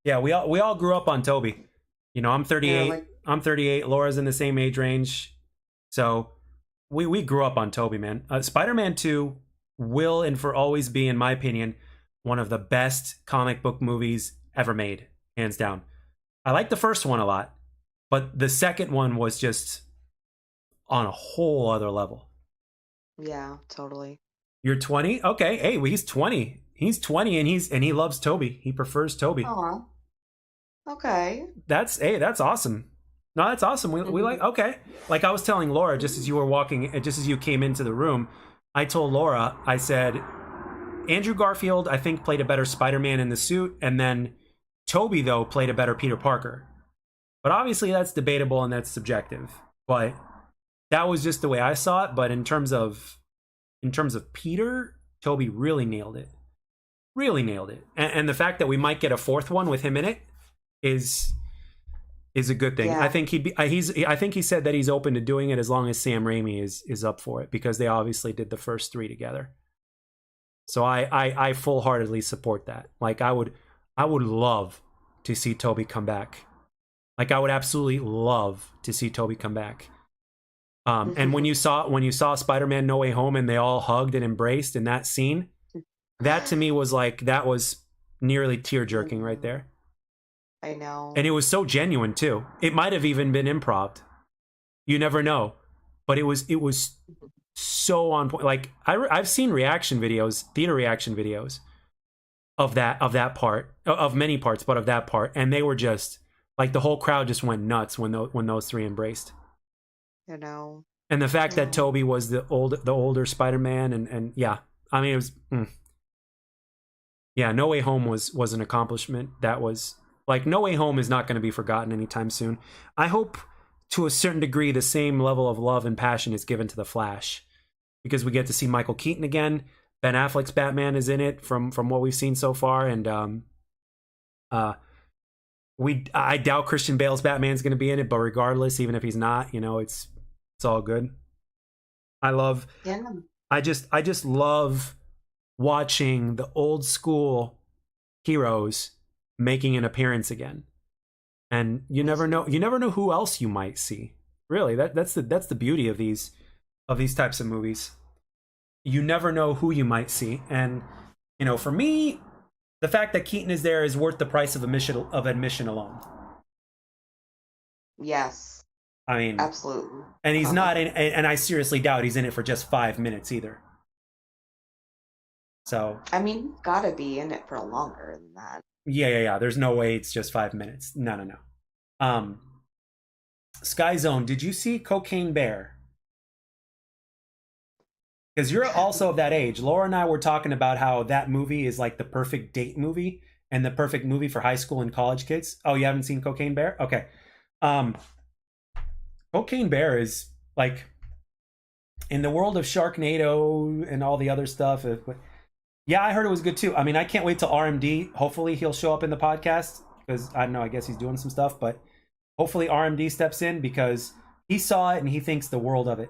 Yeah, we all grew up on Toby. You know, I'm yeah. 38. Like, I'm 38. Laura's in the same age range. So we grew up on Toby, man. Spider-Man 2 will and for always be, in my opinion, one of the best comic book movies ever made, hands down. I like the first one a lot, but the second one was just on a whole other level. yeah. Totally. You're 20? Okay. Hey, well, he's 20. He's 20 and he loves Toby. He prefers Toby. Oh. Okay. That's awesome. No, that's awesome. We like Hmm. okay. Like I was telling Laura just as you were walking, just as you came into the room, I told Laura, I said Andrew Garfield I think played a better Spider-Man in the suit, and then Toby though played a better Peter Parker. But obviously that's debatable and that's subjective. But that was just the way I saw it. But in terms of Peter, Toby really nailed it. Really nailed it. And the fact that we might get a fourth one with him in it is is a good thing. I Yeah. think I think he said that he's open to doing it as long as Sam Raimi is up for it because they obviously did the first three together. So I full heartedly support that. Like I would love to see Toby come back. Like I would absolutely love to see Toby come back. And when you saw Spider-Man No Way Home and they all hugged and embraced in that scene, that to me was like nearly tear jerking right Mm, there. I And know. it was so genuine too. It might have even been improv. You never know, but it was so on point. Like I've seen reaction videos, theater reaction videos of that part of many parts, but of that part, and they were just like the whole crowd just went nuts when those three embraced. You know. And the fact that Oh, Toby was the older Spider-Man, and yeah, I mean it was yeah. No Way Home was an accomplishment that was like No Way Home is not going to be forgotten anytime soon. I hope to a certain degree the same level of love and passion is given to the Flash because we get to see Michael Keaton again. Ben Affleck's Batman is in it from what we've seen so far, and uh, I doubt Christian Bale's Batman's going to be in it, but regardless, even if he's not, it's all good. I love yeah. I just love watching the old school heroes making an appearance again. And Me too. you never know who else you might see. Really, that's the beauty of these types of movies. You never know who you might see. And for me, the fact that Keaton is there is worth the price of admission alone. Yes, I mean, absolutely. and he's not in and I seriously doubt he's in it for just 5 minutes either. So I mean, he's gotta be in it for longer than that. yeah. There's no way it's just 5 minutes. No. Um, Sky Zone, did you see Cocaine Bear? Because you're also of that age. Laura and I were talking about how that movie is like the perfect date movie and the perfect movie for high school and college kids. Oh, you haven't seen Cocaine Bear? Okay. Um, Cocaine Bear is like in the world of Sharknado and all the other stuff. Yeah, I heard it was good too. I mean, I can't wait till RMD. Hopefully, he'll show up in the podcast because I don't know. I guess he's doing some stuff, but hopefully RMD steps in because he saw it and he thinks the world of it.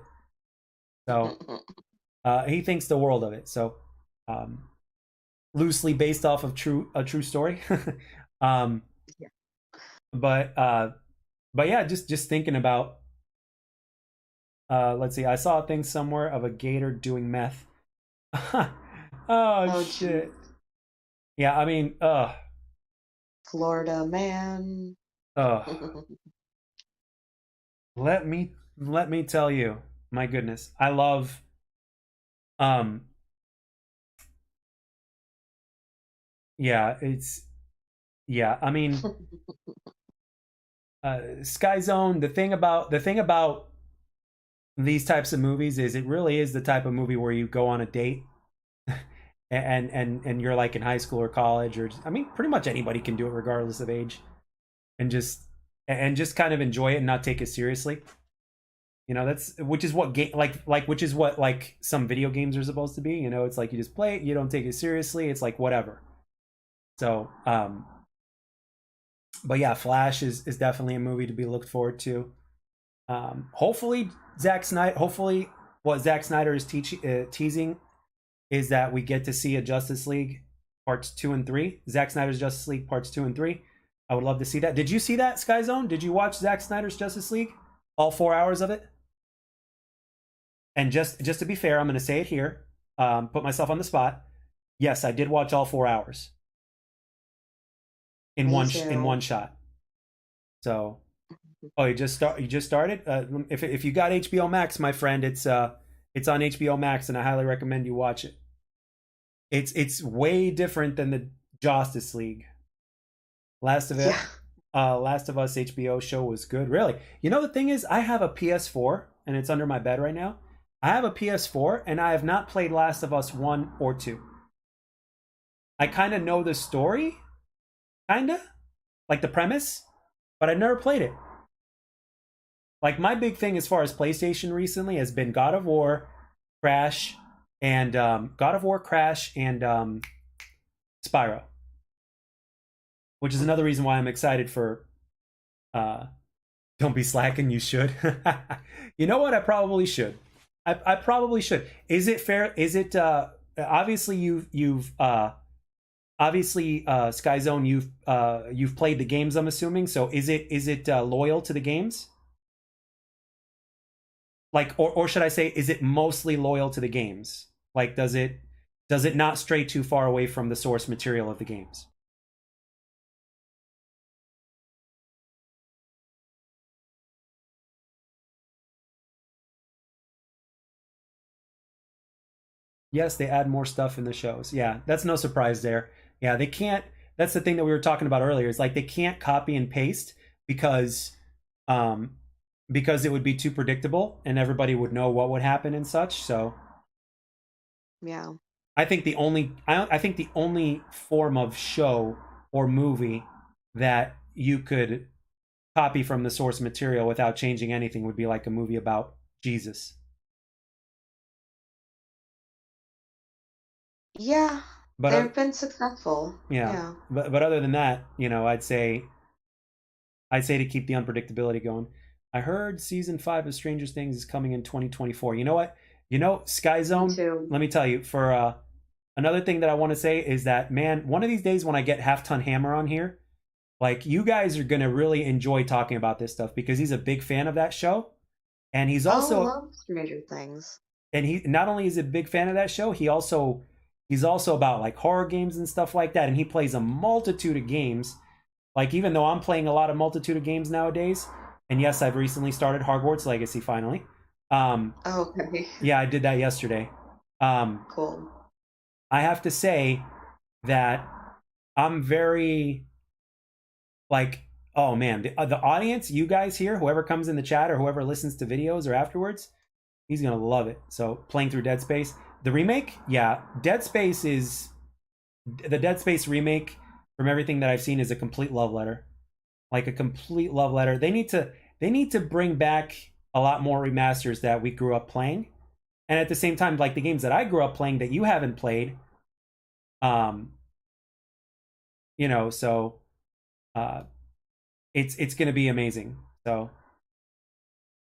So he thinks the world of it. So um, loosely based off of a true story. um, Yeah. but uh, but yeah, just thinking about. Let's see. I saw a thing somewhere of a gator doing meth. Oh Oh, shit. geez. Yeah, I mean, Florida man. uh. Let me tell you, my goodness, I love. Um, yeah, it's yeah. I mean, Sky Zone. The thing about these types of movies is it really is the type of movie where you go on a date and you're like in high school or college or I mean pretty much anybody can do it regardless of age and just kind of enjoy it and not take it seriously. That's which is what game like which is what like some video games are supposed to be. It's like you just play it, you don't take it seriously. It's like whatever. So, but yeah, Flash is definitely a movie to be looked forward to. Hopefully, Hopefully, what Zack Snyder is teasing is that we get to see a Justice League parts 2 and 3. Zack Snyder's Justice League parts 2 and 3. I would love to see that. Did you see that, Sky Zone? Did you watch Zack Snyder's Justice League? All 4 hours of it? And just to be fair, I'm going to say it here. Put myself on the spot. Yes, I did watch all 4 hours in Me in one too. shot. So, oh, you just started. If you got HBO Max, my friend, it's on HBO Max, and I highly recommend you watch it. It's way different than the Justice League. Last of Yeah. it, Last of Us HBO show was good. Really, the thing is, I have a PS4 and it's under my bed right now. I have a PS4 and I have not played Last of Us 1 or 2. I kind of know the story, kind of like the premise, but I've never played it. Like my big thing as far as PlayStation recently has been Crash, God of War, Crash, and Spyro, which is another reason why I'm excited for uh, Don't Be Slacking. You should. You know what? I probably should. I probably should. Is it fair? Is it obviously you've obviously Sky Zone you've played the games, I'm assuming. So is it loyal to the games? Like or should I say is it mostly loyal to the games? Like does it not stray too far away from the source material of the games? Yes, they add more stuff in the shows. Yeah, that's no surprise there. Yeah, they can't. That's the thing that we were talking about earlier. Is like they can't copy and paste because, um, because it would be too predictable and everybody would know what would happen and such. So Yeah. I think the only form of show or movie that you could copy from the source material without changing anything would be like a movie about Jesus. Yeah, But they've been successful. yeah, Yeah. but other than that, I'd say to keep the unpredictability going. I heard season 5 of Stranger Things is coming in 2024. You know what? Sky Me Zone. too. Let me tell you. For another thing that I want to say is that, man, one of these days when I get Half Ton Hammer on here, like you guys are gonna really enjoy talking about this stuff because he's a big fan of that show, and Oh, love Stranger Things. he not only is a big fan of that show, he's also about like horror games and stuff like that, and he plays a multitude of games. Like even though I'm playing a lot of multitude of games nowadays, and yes, I've recently started Hogwarts Legacy finally. Um, Oh, okay. yeah, I did that yesterday. Um, Cool. I have to say that I'm very like, oh man, the audience, you guys here, whoever comes in the chat or whoever listens to videos or afterwards, he's gonna love it. So playing through Dead Space, the remake, yeah, Dead Space is the Dead Space remake. From everything that I've seen, is a complete love letter, like a complete love letter. They need to bring back a lot more remasters that we grew up playing, and at the same time, like the games that I grew up playing that you haven't played. Um, so uh, it's gonna be amazing. So,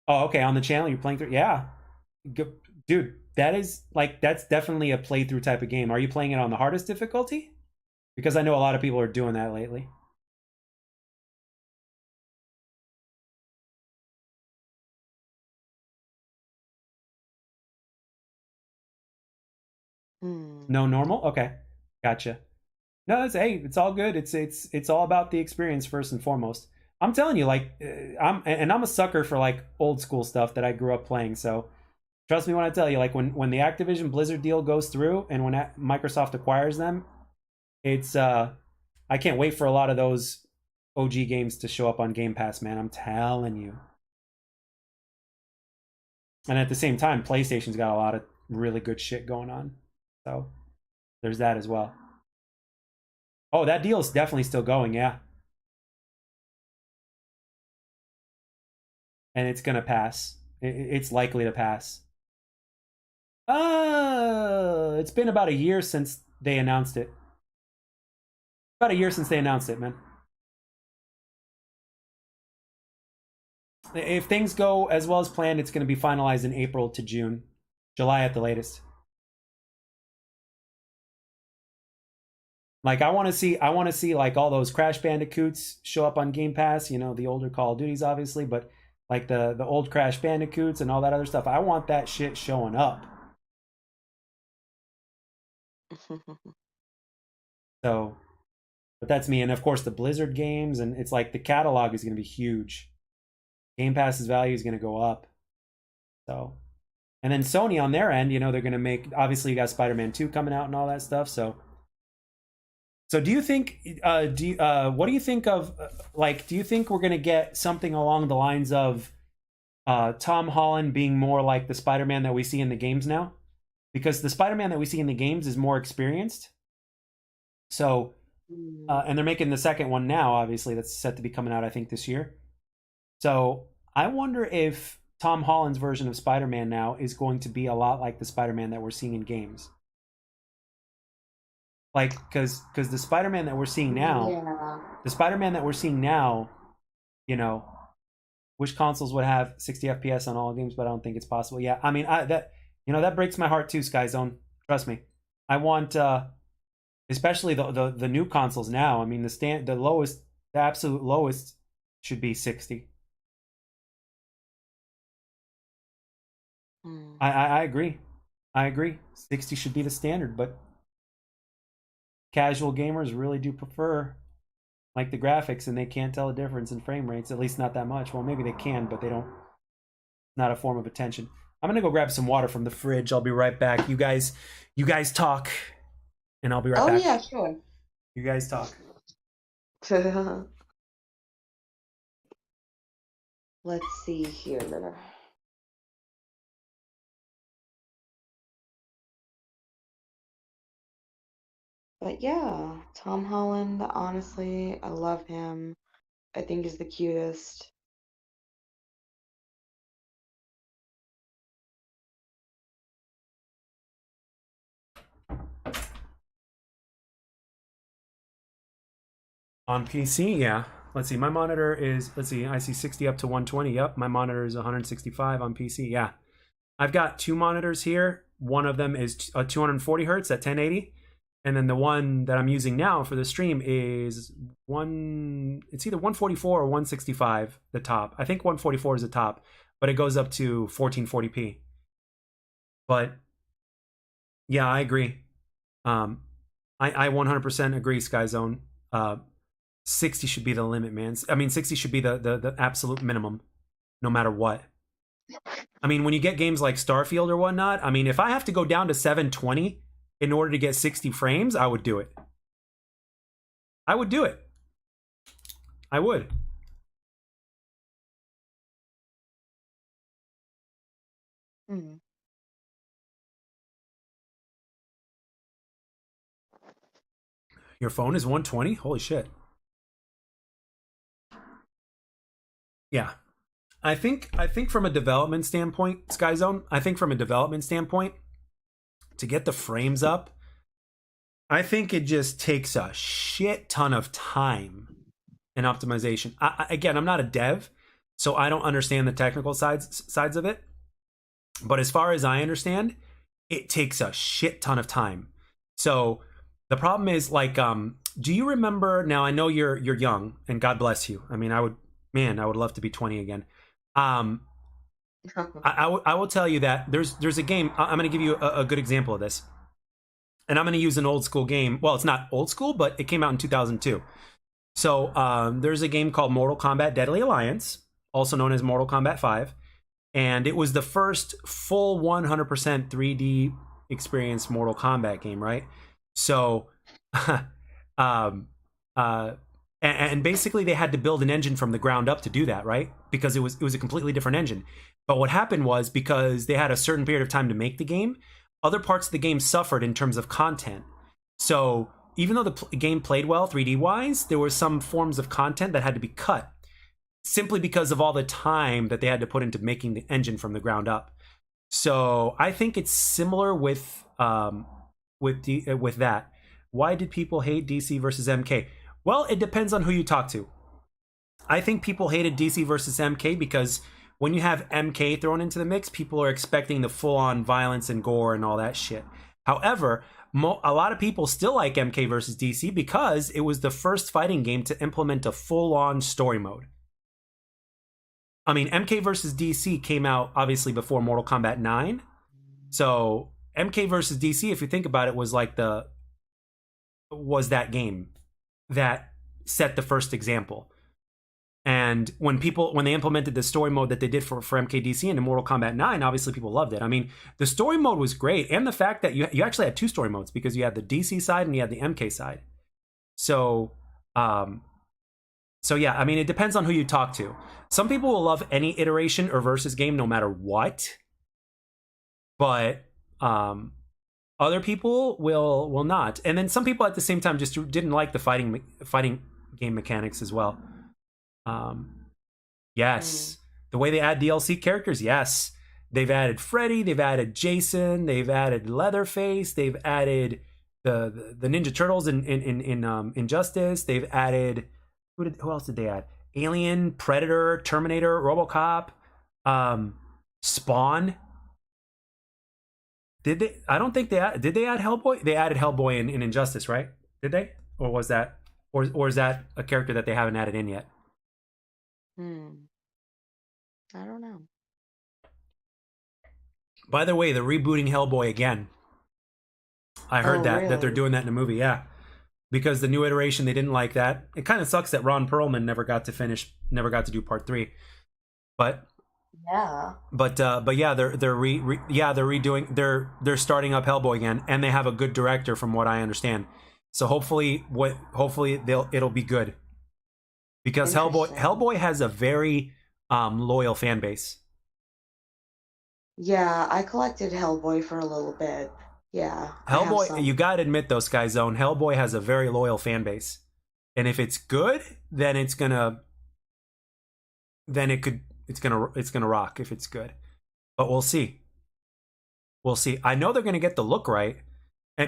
oh, okay, on the channel you're playing through, yeah, dude, that's definitely a playthrough type of game. Are you playing it on the hardest difficulty? Because I know a lot of people are doing that lately. Hmm. No normal? Okay. Gotcha. No, it's all good. It's all about the experience first and foremost. I'm telling you, like I'm a sucker for like old school stuff that I grew up playing. So trust me when I tell you, like when the Activision Blizzard deal goes through and when Microsoft acquires them, it's I can't wait for a lot of those OG games to show up on Game Pass, man. I'm telling you. And at the same time, PlayStation's got a lot of really good shit going on. So there's that as well. Oh, that deal is definitely still going, yeah. And it's gonna pass. It's likely to pass. It's been about a year since they announced it. About a year since they announced it, man. If things go as well as planned, it's going to be finalized in April to June, July at the latest. Like I want to see like all those Crash Bandicoots show up on Game Pass. The older Call of Duties, obviously, but like the old Crash Bandicoots and all that other stuff. I want that shit showing up. So, but that's me. And of course, the Blizzard games, and it's like the catalog is going to be huge. Game Pass's value is going to go up. So, and then Sony on their end, they're going to make. Obviously, you got Spider-Man 2 coming out and all that stuff. So do you think? What do you think of? Like, do you think we're going to get something along the lines of Tom Holland being more like the Spider-Man that we see in the games now? Because the Spider-Man that we see in the games is more experienced. So, Hmm. and they're making the second one now. Obviously, that's set to be coming out, I think, this year. So I wonder if Tom Holland's version of Spider-Man now is going to be a lot like the Spider-Man that we're seeing in games. Like, because Yeah. the Spider-Man that we're seeing now, you know, which consoles would have 60 FPS on all games, but I don't think it's possible. Yeah, I mean, that breaks my heart too, Sky Zone. Trust me. I want, especially the new consoles now. I mean, the absolute lowest should be 60. Hmm. I agree. I agree. 60 should be the standard, but casual gamers really do prefer like the graphics, and they can't tell a difference in frame rates, at least not that much. Well, maybe they can, but they don't. Not a form of attention. I'm gonna go grab some water from the fridge. I'll be right back. You guys talk, and I'll be right Oh back. yeah, sure. You guys talk. Let's see here. But yeah, Tom Holland, honestly, I love him. I think he's the cutest. On PC, yeah. Let's see. My monitor is, let's see, I see 60 up to 120. Yep, my monitor is 165 on PC. Yeah. I've got two monitors here. One of them is 240 hertz at 1080. And then the one that I'm using now for the stream is it's either 144 or 165, the top. I think 144 is the top, but it goes up to 1440p. But yeah, I agree. I 100% agree, Skyzone. 60 should be the limit, man. I mean, 60 should be the absolute minimum, no matter what. I mean, when you get games like Starfield or whatnot, I mean, if I have to go down to 720 in order to get 60 frames, I would do it. I would do it. I would. Hmm. Your phone is 120? Holy shit. Yeah. I think from a development standpoint, Skyzone, I think from a development standpoint, to get the frames up, I think it just takes a shit ton of time and optimization. Again, I'm not a dev, so I don't understand the technical sides of it. But as far as I understand, it takes a shit ton of time. So the problem is like, do you remember? Now I know you're young, and God bless you. I mean, I would love to be 20 again. Um, I will tell you that there's a game. I'm going to give you a good example of this, and I'm going to use an old school game. Well, it's not old school, but it came out in 2002. So there's a game called Mortal Kombat Deadly Alliance, also known as Mortal Kombat 5, and it was the first full 100% 3D experience Mortal Kombat game, right? So, um, uh, and basically they had to build an engine from the ground up to do that, right? Because it was a completely different engine. But what happened was, because they had a certain period of time to make the game, other parts of the game suffered in terms of content. So even though the game played well 3D wise, there were some forms of content that had to be cut simply because of all the time that they had to put into making the engine from the ground up. So I think it's similar with that. Why did people hate DC versus MK? Well, it depends on who you talk to. I think people hated DC versus MK because when you have MK thrown into the mix, people are expecting the full-on violence and gore and all that shit. However, a lot of people still like MK versus DC because it was the first fighting game to implement a full-on story mode. I mean, MK versus DC came out obviously before Mortal Kombat 9. So MK versus DC, if you think about it, was that game that set the first example. And when they implemented the story mode that they did for MKDC into Mortal Kombat 9, obviously people loved it. I mean, the story mode was great, and the fact that you actually had two story modes, because you had the DC side and you had the MK side. So, so yeah, I mean, it depends on who you talk to. Some people will love any iteration or versus game no matter what, but other people will not. And then some people at the same time just didn't like the fighting game mechanics as well. Yes, the way they add DLC characters, yes. They've added Freddy, they've added Jason, they've added Leatherface, they've added the Ninja Turtles in Injustice. They've added who else did they add? Alien, Predator, Terminator, RoboCop, Spawn. Did they? I don't think did they add Hellboy? They added Hellboy in Injustice, right? Did they? Or was that, or is that a character that they haven't added in yet? I don't know. By the way, they're rebooting Hellboy again. I heard Oh, that they're really? doing that in the movie, yeah. Because the new iteration, they didn't like that. It kind of sucks that Ron Perlman never got to do part 3. But Yeah. But yeah, they're redoing they're starting up Hellboy again, and they have a good director from what I understand. So hopefully they'll it'll be good because Interesting. Hellboy has a very loyal fan base. Yeah, I collected Hellboy for a little bit. Yeah, I have Hellboy, you some. gotta admit though, Sky Zone, Hellboy has a very loyal fan base, and if it's good, then it's gonna rock if it's good. But we'll see. We'll see. I know they're gonna get the look right,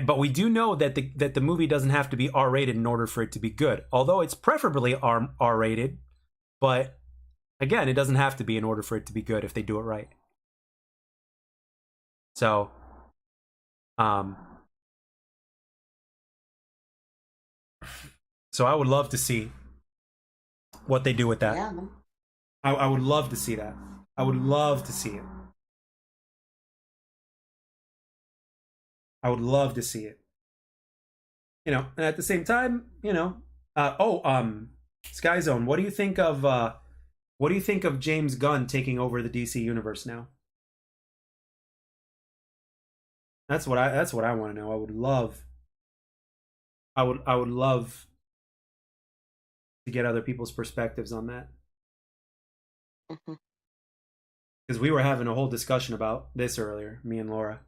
but we do know that the movie doesn't have to be R rated in order for it to be good. Although it's preferably R rated, but again, it doesn't have to be in order for it to be good if they do it right. So, um, so I would love to see what they do with that. Yeah. I would love to see that. I would love to see it. I would love to see it. And at the same time, Sky Zone. What do you think of James Gunn taking over the DC universe now? That's what I want to know. I would love to get other people's perspectives on that Mhm. because we were having a whole discussion about this earlier, me and Laura.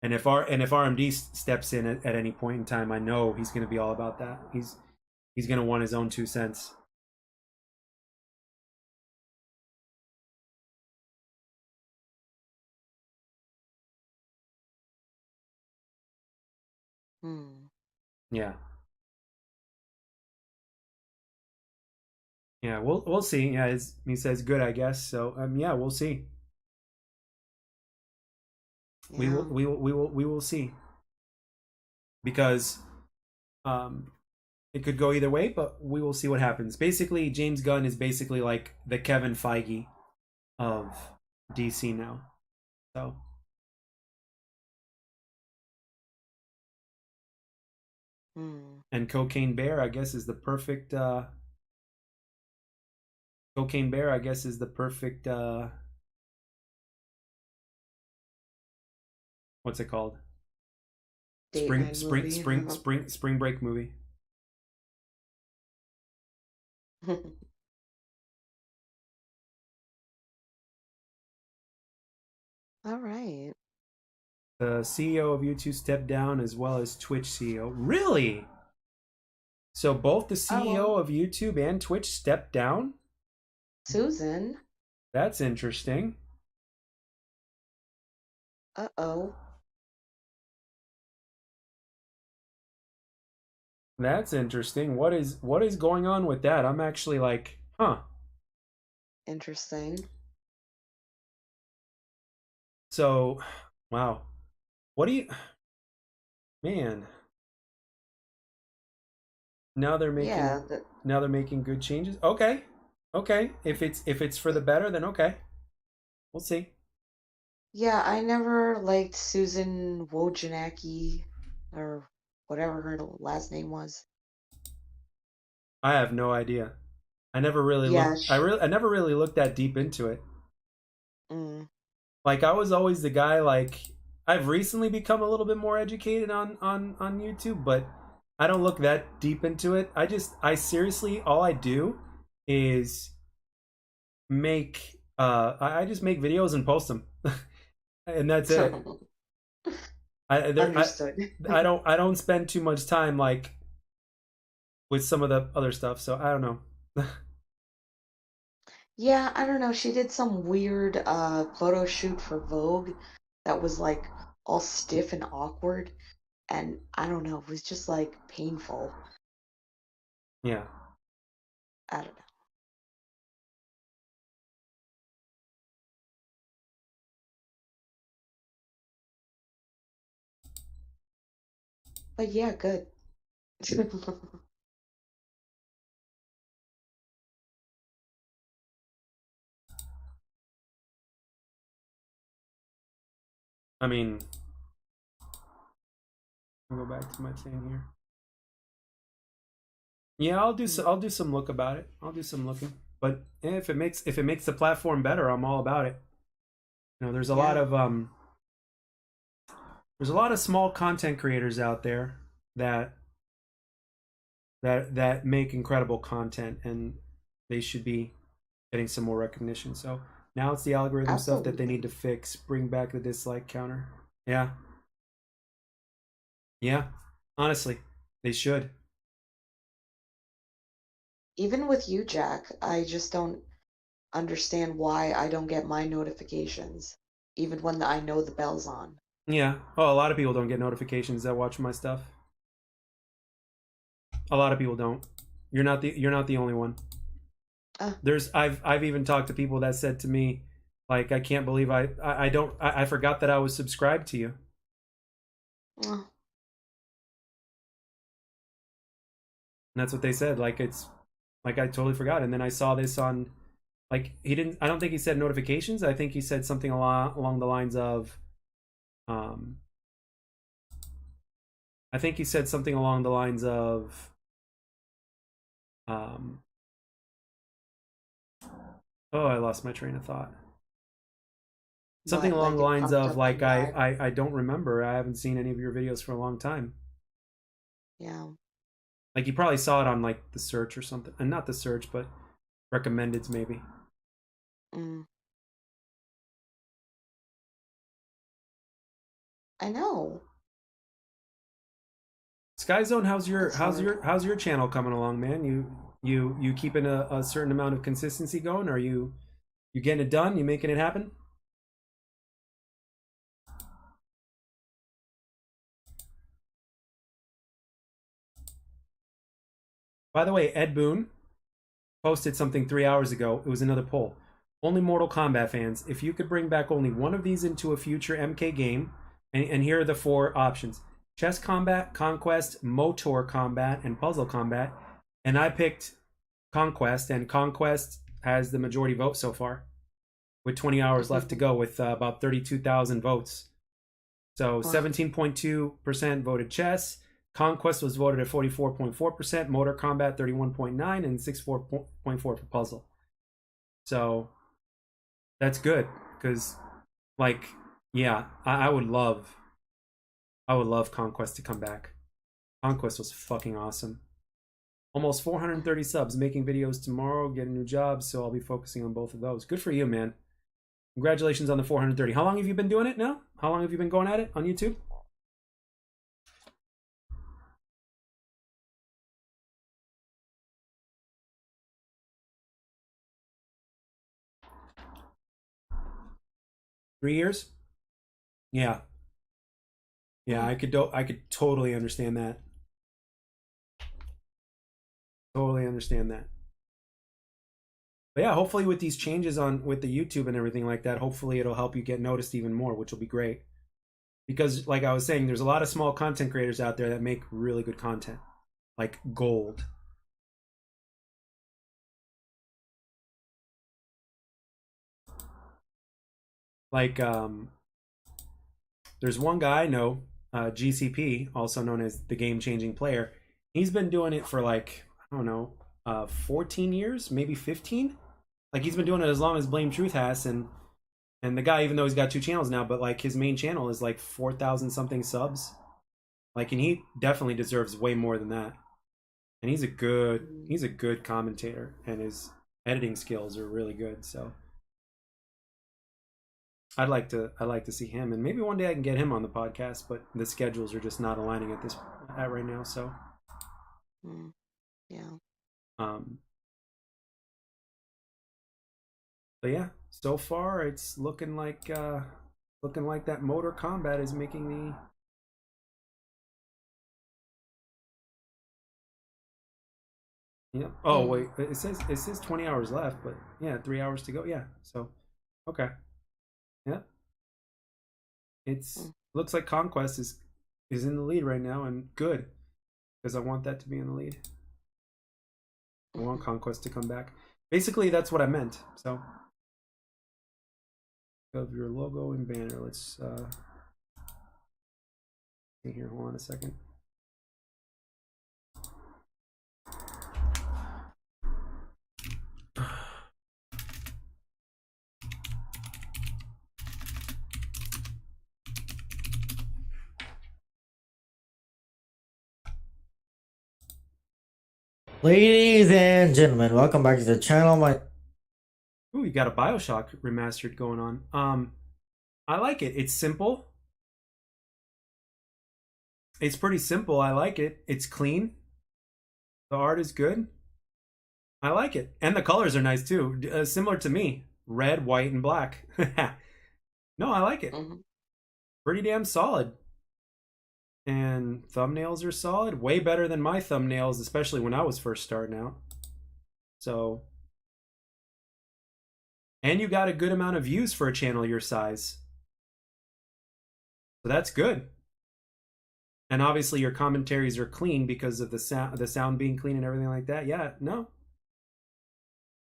And if RMD steps in at any point in time, I know he's going to be all about that. He's going to want his own 2 cents. Hmm. Yeah, yeah. We'll see. Yeah, he says good, I guess. So yeah, we'll see. Yeah. We will see because um it could go either way, but we will see what happens. Basically, James Gunn is basically like the Kevin Feige of DC now. So, Hmm. and Cocaine Bear, I guess, is the perfect. Cocaine Bear, I guess, is the perfect. What's it called? Date night movie. Spring break movie. All right. The CEO of YouTube stepped down as well as Twitch CEO. Really? So both the CEO Oh, of YouTube and Twitch stepped down? Susan. That's interesting. Uh-oh. That's interesting. What is going on with that? I'm actually like, huh. Interesting. So, wow. What do you man, now they're Yeah. making now they're making good changes. Okay. Okay. If it's for the better, then okay. We'll see. Yeah, I never liked Susan Wojnacki or whatever her last name was. I have no idea. I never really Yeah, looked I never really looked that deep into it. mm, Like I was always the guy like I've recently become a little bit more educated on YouTube, but I don't look that deep into it. I seriously all I do is make I just make videos and post them. And that's it. I there understood. I don't spend too much time like with some of the other stuff, so I don't know. Yeah, I don't know. She did some weird photo shoot for Vogue that was like all stiff and awkward, and I don't know, it was just like painful. Yeah. I don't know. But yeah, good. I mean, I'll go back to my thing here. Yeah, I'll do some look about it. I'll do some looking. But if it makes the platform better, I'm all about it. You know, Yeah. there's a lot of small content creators out there that that make incredible content, and they should be getting some more recognition. So now it's the algorithm stuff that they need Absolutely. to fix. Bring back the dislike counter. Yeah, yeah. Honestly, they should. Even with you, Jack, I just don't understand why I don't get my notifications, even when I know the bell's on. Yeah. Oh, a lot of people don't get notifications that watch my stuff. A lot of people don't. You're not the only one. Ah, I've even talked to people that said to me, like, I can't believe I forgot that I was subscribed to you. oh, And that's what they said. Like, it's like I totally forgot. And then I saw this on, like, he didn't. I don't think he said notifications. I think he said something along the lines of, um, I think he said something along the lines of, um, oh, I lost my train of thought. Something what? along Like the it lines popped of, up like, on my. I don't remember. I haven't seen any of your videos for a long time. Yeah. Like, you probably saw it on like the search or something, and not the search, but recommendeds maybe. Mm, I know. Skyzone, It's hard. how's your channel coming along, man? You keeping a certain amount of consistency going? Are you getting it done? You making it happen? By the way, Ed Boon posted something 3 hours ago. It was another poll. Only Mortal Kombat fans, if you could bring back only one of these into a future MK game, and here are the four options: chess combat, conquest, motor combat, and puzzle combat. And I picked Conquest, and Conquest has the majority vote so far, with 20 hours left to go, with about 32,000 votes. So Ugh, 17.2% voted chess. Conquest was voted at 44.4%, Motor Combat 31.9%, and 64.4% for puzzle. So that's good because, like, yeah, I would love Conquest to come back. Conquest was fucking awesome. Almost 430 subs, making videos tomorrow, get a new job, so I'll be focusing on both of those. Good for you, man. Congratulations on the 430. How long have you been doing it now? How long have you been going at it on YouTube? 3 years? Yeah. Yeah, mm, I could totally understand that. Totally understand that. But yeah, hopefully with these changes on with the YouTube and everything like that, hopefully it'll help you get noticed even more, which will be great. Because like I was saying, there's a lot of small content creators out there that make really good content. Like gold. Like there's one guy I know, GCP, also known as the game changing player. He's been doing it for like, I don't know, 14 years, maybe 15. Like he's been doing it as long as Blame Truth has, and the guy, even though he's got two channels now, but like his main channel is like 4,000 something subs. Like, and he definitely deserves way more than that. And mm, he's a good commentator, and his editing skills are really good. So I'd like to see him, and maybe one day I can get him on the podcast. But the schedules are just not aligning at right now. So, mm, yeah. um, but yeah, so far it's looking like that Motor Combat is making the. Yeah. Oh Mm, wait, it says 20 hours left, but yeah, 3 hours to go. Yeah. So okay. Yeah. It's mm, looks like Conquest is in the lead right now, and good because I want that to be in the lead. I want mhm. Conquest to come back. Basically, that's what I meant. So of your logo and banner. Let's see here. Hold on a second. Ladies and gentlemen, welcome back to the channel. My Ooh, you got a BioShock remastered going on. I like it. It's simple. It's pretty simple. I like it. It's clean. The art is good. I like it. And the colors are nice too. Similar to me. Red, white, and black. No, I like it. Mhm. Pretty damn solid. And thumbnails are solid. Way better than my thumbnails, especially when I was first starting out. So, and you got a good amount of views for a channel your size. So that's good. And obviously your commentaries are clean because of the sound being clean and everything like that. Yeah, no.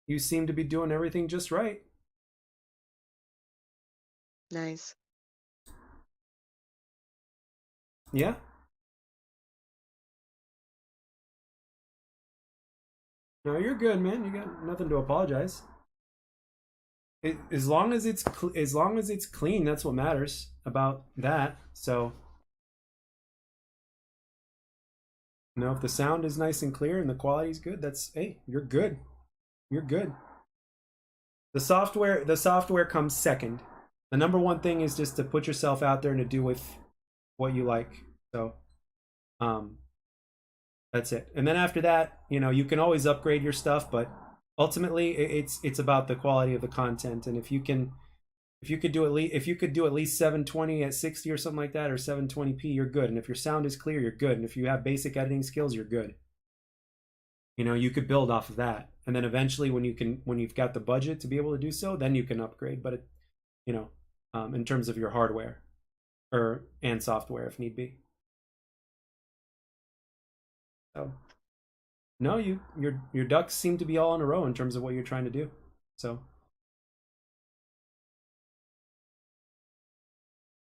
You seem to be doing everything just right. Nice. Yeah. No, you're good, man. You got nothing to apologize. As long as it's clean, that's what matters about that. So, if the sound is nice and clear and the quality is good, that's hey, you're good. You're good. The software comes second. The number one thing is just to put yourself out there and to do with what you like. So, um, that's it. And then after that, you can always upgrade your stuff, but ultimately, it's about the quality of the content. And if you could do at least 720 at 60 or something like that, or 720p, you're good. And if your sound is clear, you're good. And if you have basic editing skills, you're good. You could build off of that, and then eventually, when you've got the budget to be able to do so, then you can upgrade. But in terms of your hardware and software, if need be. So no, your ducks seem to be all in a row in terms of what you're trying to do. So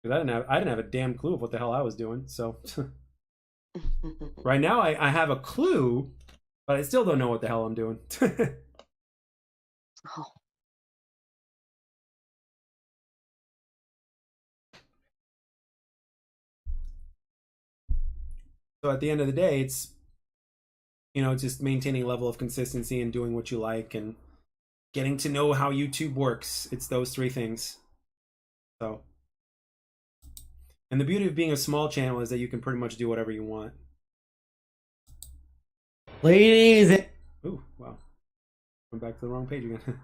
I didn't have a damn clue of what the hell I was doing. So right now I have a clue, but I still don't know what the hell I'm doing. Oh, So at the end of the day, it's just maintaining a level of consistency and doing what you like and getting to know how YouTube works. It's those three things. So, and the beauty of being a small channel is that you can pretty much do whatever you want. ladies and Ooh, wow. I'm back to the wrong page again.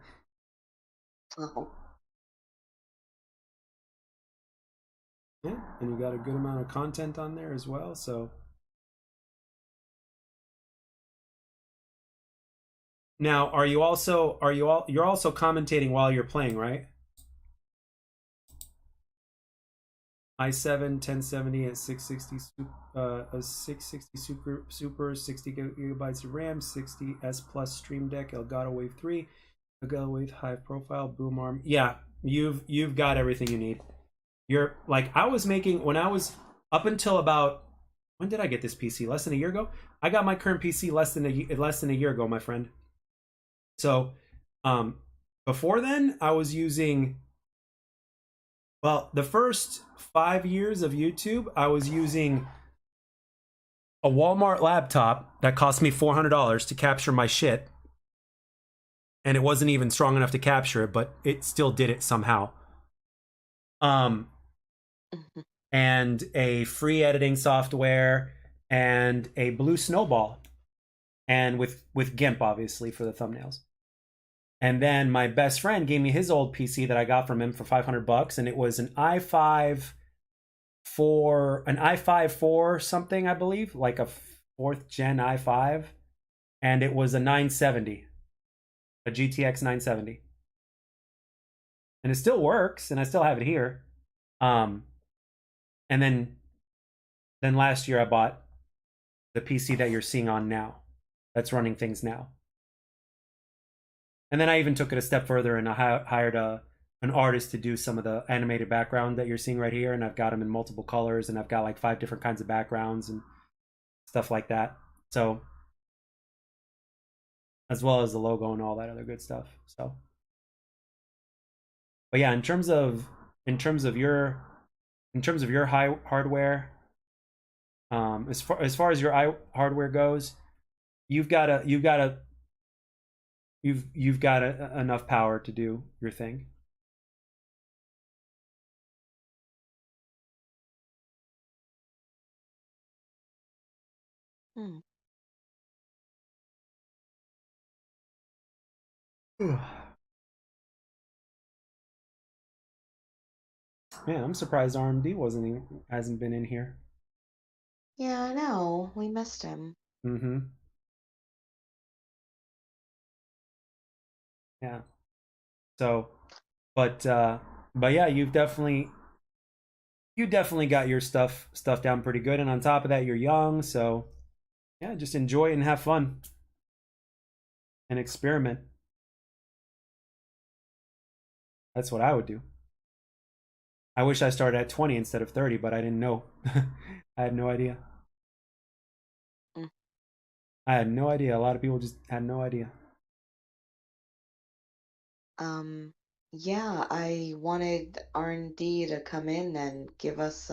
oh. Yeah, and you got a good amount of content on there as well. So now, you're also commentating while you're playing, right? i7 1070 at 660 super 60 gigabytes of RAM, 60 S Plus Stream Deck, Elgato Wave 3, Elgato Wave high profile, boom arm. Yeah, you've got everything you need. You're like I was making when I was up until about when did I get this PC? Less than a year ago. I got my current PC less than a year ago, my friend. So, um, before then, I was using the first 5 years of YouTube, I was using a Walmart laptop that cost me $400 to capture my shit, and it wasn't even strong enough to capture it, but it still did it somehow. Um, Mhm. and a free editing software and a blue snowball, and with GIMP obviously for the thumbnails. And then my best friend gave me his old PC that I got from him for $500, and it was an i5 4 something, I believe, like a fourth gen i5, and it was a 970, a GTX 970, and it still works, and I still have it here. Um, and then last year I bought the PC that you're seeing on now, that's running things now. And then I even took it a step further and I hired an artist to do some of the animated background that you're seeing right here, and I've got them in multiple colors, and I've got like 5 different kinds of backgrounds and stuff like that. So, as well as the logo and all that other good stuff. So, but yeah, in terms of your high hardware, as far as your hardware goes, you've got enough power to do your thing. Hmm. Man, I'm surprised RMD hasn't been in here. Yeah, I know. We missed him. Mm-hmm. Yeah. So, but but yeah, you definitely got your stuff down pretty good, and on top of that, you're young, so yeah, just enjoy it and have fun and experiment. That's what I would do. I wish I started at 20 instead of 30, but I didn't know. I had no idea. Mm. I had no idea. A lot of people just had no idea. Um, yeah, I wanted R&D to come in and give us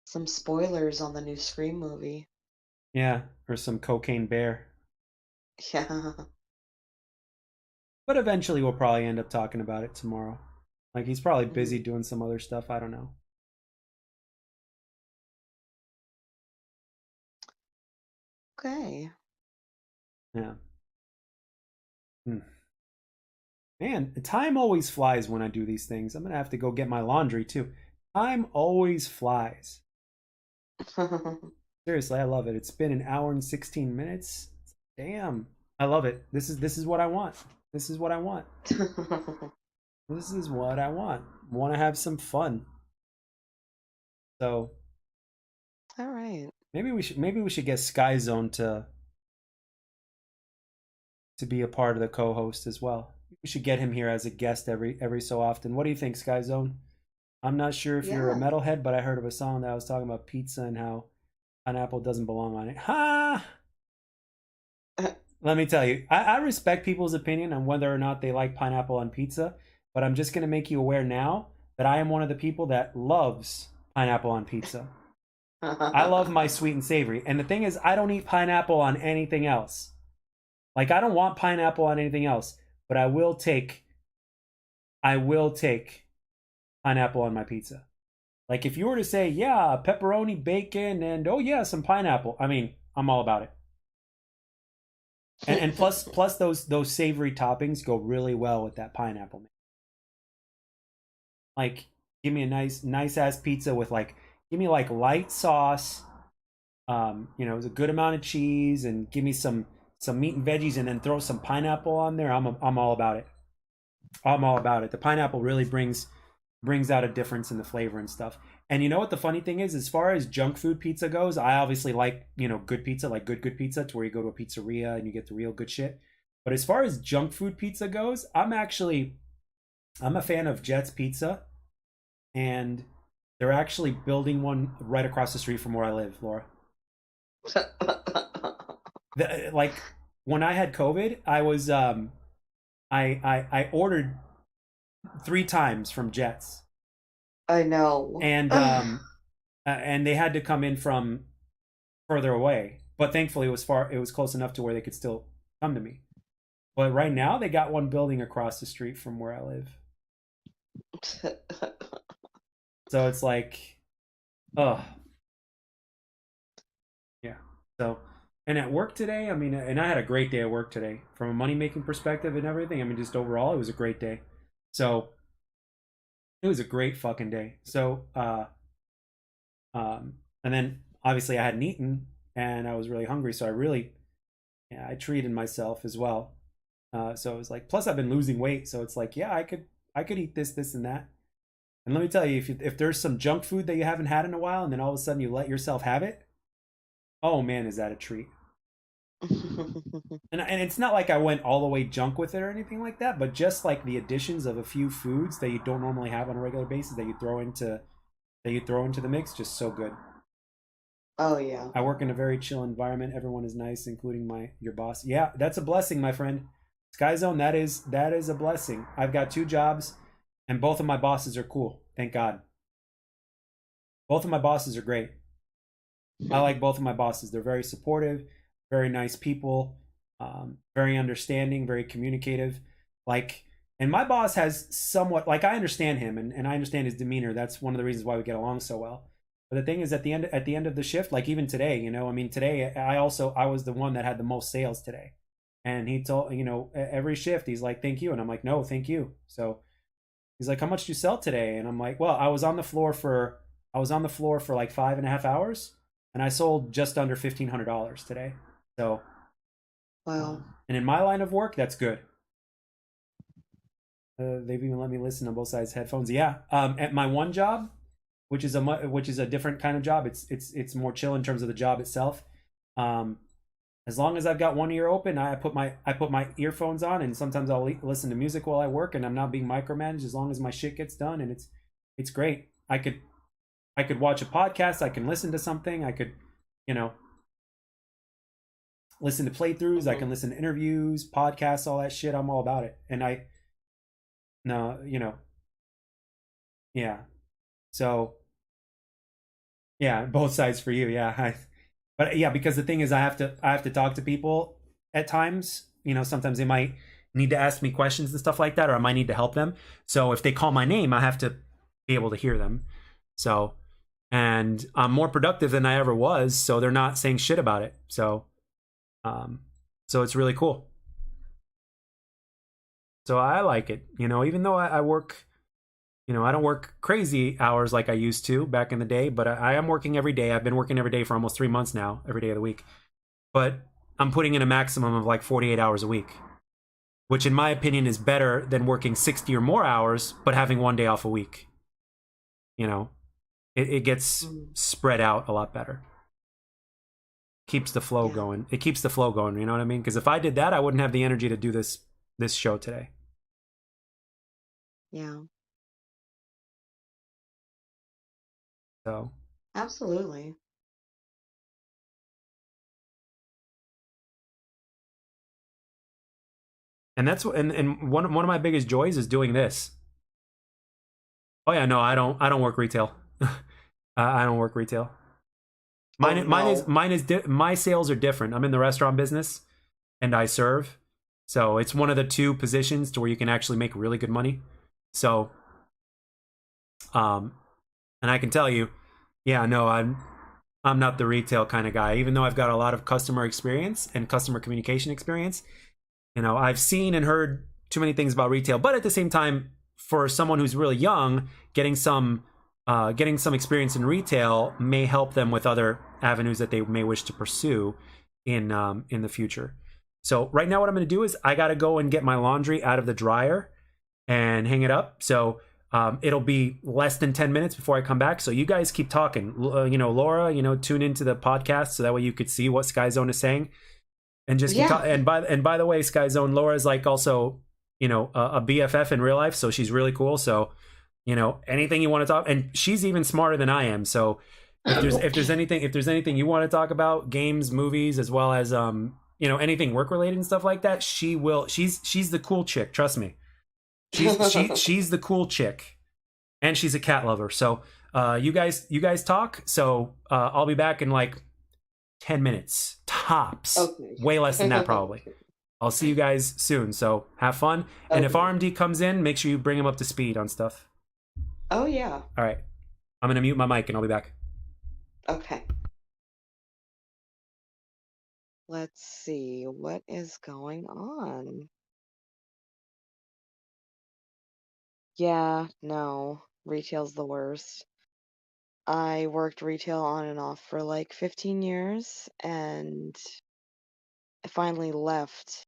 some spoilers on the new Scream movie. Yeah, or some cocaine bear. Yeah. But eventually we'll probably end up talking about it tomorrow. Like he's probably busy Mhm. doing some other stuff. I don't know. Okay. Yeah. Hmm. Man, time always flies when I do these things. I'm gonna have to go get my laundry too. Time always flies. Seriously, I love it. It's been an hour and 16 minutes. Damn. I love it. This is what I want. This is what I want. This is what I want. Want to have some fun. So All right. maybe we should get Sky Zone to be a part of the co-host as well. We should get him here as a guest every so often. What do you think, Sky Zone? I'm not sure if you're a Yeah. metalhead, but I heard of a song that was talking about pizza and how pineapple doesn't belong on it. Ha! Let me tell you, I respect people's opinion on whether or not they like pineapple on pizza, but I'm just going to make you aware now that I am one of the people that loves pineapple on pizza. I love my sweet and savory. And the thing is, I don't eat pineapple on anything else. Like I don't want pineapple on anything else, but I will take pineapple on my pizza. Like if you were to say, yeah, pepperoni, bacon, and oh yeah, some pineapple. I mean, I'm all about it. And plus those savory toppings go really well with that pineapple. Like give me a nice ass pizza with like give me like light sauce, a good amount of cheese, and give me some meat and veggies, and then throw some pineapple on there. I'm all about it. I'm all about it. The pineapple really brings out a difference in the flavor and stuff. And you know what the funny thing is, as far as junk food pizza goes, I obviously like, good pizza, like good pizza, to where you go to a pizzeria and you get the real good shit. But as far as junk food pizza goes, I'm a fan of Jet's Pizza, and they're actually building one right across the street from where I live, Laura. Like when I had COVID, I was I ordered 3 times from Jets, I know. and and they had to come in from further away. But thankfully, it was close enough to where they could still come to me. But right now, they got one building across the street from where I live, so it's like, oh yeah. So, and at work today, I mean, and I had a great day at work today from a money making perspective and everything. I mean, just overall, it was a great day. So it was a great fucking day. So, and then obviously I hadn't eaten and I was really hungry, so yeah, I treated myself as well. So it was like, plus I've been losing weight, so it's like, yeah, I could eat this, and that. And let me tell you, if there's some junk food that you haven't had in a while, and then all of a sudden you let yourself have it, oh man, is that a treat? And it's not like I went all the way junk with it or anything like that, but just like the additions of a few foods that you don't normally have on a regular basis that you throw into the mix, just so good. Oh yeah. I work in a very chill environment. Everyone is nice, including your boss. Yeah, that's a blessing, my friend. Sky Zone, that is a blessing. I've got 2 jobs, and both of my bosses are cool. Thank God. Both of my bosses are great. I like both of my bosses. They're very supportive. very nice people, very understanding, very communicative. Like, and my boss has somewhat like I understand him and I understand his demeanor. That's one of the reasons why we get along so well. But the thing is, at the end of the shift, like even today, I mean, today I was the one that had the most sales today, and he told every shift he's like, "Thank you," and I'm like, "No, thank you." So he's like, "How much did you sell today?" And I'm like, "Well, I was on the floor for like 5.5 hours, and I sold just under $1,500 today." So, Wow. and in my line of work, that's good. They've even let me listen on both sides of headphones. Yeah. At my one job, which is a different kind of job, it's more chill in terms of the job itself. Um, as long as I've got one ear open, I put my earphones on, and sometimes I'll listen to music while I work, and I'm not being micromanaged. As long as my shit gets done, and it's great. I could watch a podcast. I can listen to something. I could, you know, listen to playthroughs. I Hmm. can listen to interviews, podcasts, all that shit. I'm all about it. And no, yeah. So yeah, both sides for you. Yeah, but yeah, because the thing is, I have to talk to people at times. Sometimes they might need to ask me questions and stuff like that, or I might need to help them. So if they call my name, I have to be able to hear them. So, and I'm more productive than I ever was. So they're not saying shit about it. Um, so it's really cool. So I like it. Even though I work, I don't work crazy hours like I used to back in the day, but I am working every day. I've been working every day for almost 3 months now, every day of the week. But I'm putting in a maximum of like 48 hours a week, which in my opinion is better than working 60 or more hours, but having one day off a week. You know, it gets Mm. spread out a lot better. Keeps the flow Yeah. going. It keeps the flow going. You know what I mean? Because if I did that, I wouldn't have the energy to do this show today. Yeah. So, Absolutely. and that's and one of my biggest joys is doing this. Oh yeah, no, I don't work retail. I don't work retail. Oh no. My sales are different. I'm in the restaurant business and I serve. So it's one of the two positions to where you can actually make really good money. So, um, and I can tell you, yeah, no, I'm not the retail kind of guy. Even though I've got a lot of customer experience and customer communication experience, I've seen and heard too many things about retail. But at the same time, for someone who's really young, getting some experience in retail may help them with other avenues that they may wish to pursue in the future. So right now, what I'm going to do is I got to go and get my laundry out of the dryer and hang it up. So it'll be less than 10 minutes before I come back. So you guys keep talking. Laura, tune into the podcast so that way you could see what Sky Zone is saying and just keep Yeah. talking. And by the way, Sky Zone, Laura is like also a BFF in real life, so she's really cool. So anything you want to talk, and she's even smarter than I am. So if there's anything you want to talk about, games, movies, as well as anything work related and stuff like that, she will. She's the cool chick. Trust me. She's the cool chick, and she's a cat lover. So you guys talk. So I'll be back in like 10 minutes tops. Okay. Way less than that probably. I'll see you guys soon. So have fun. And if Okay. RMD comes in, make sure you bring him up to speed on stuff. Oh yeah. All right. I'm gonna mute my mic and I'll be back. Okay. Let's see what is going on. Yeah, no. Retail's the worst. I worked retail on and off for like 15 years and I finally left.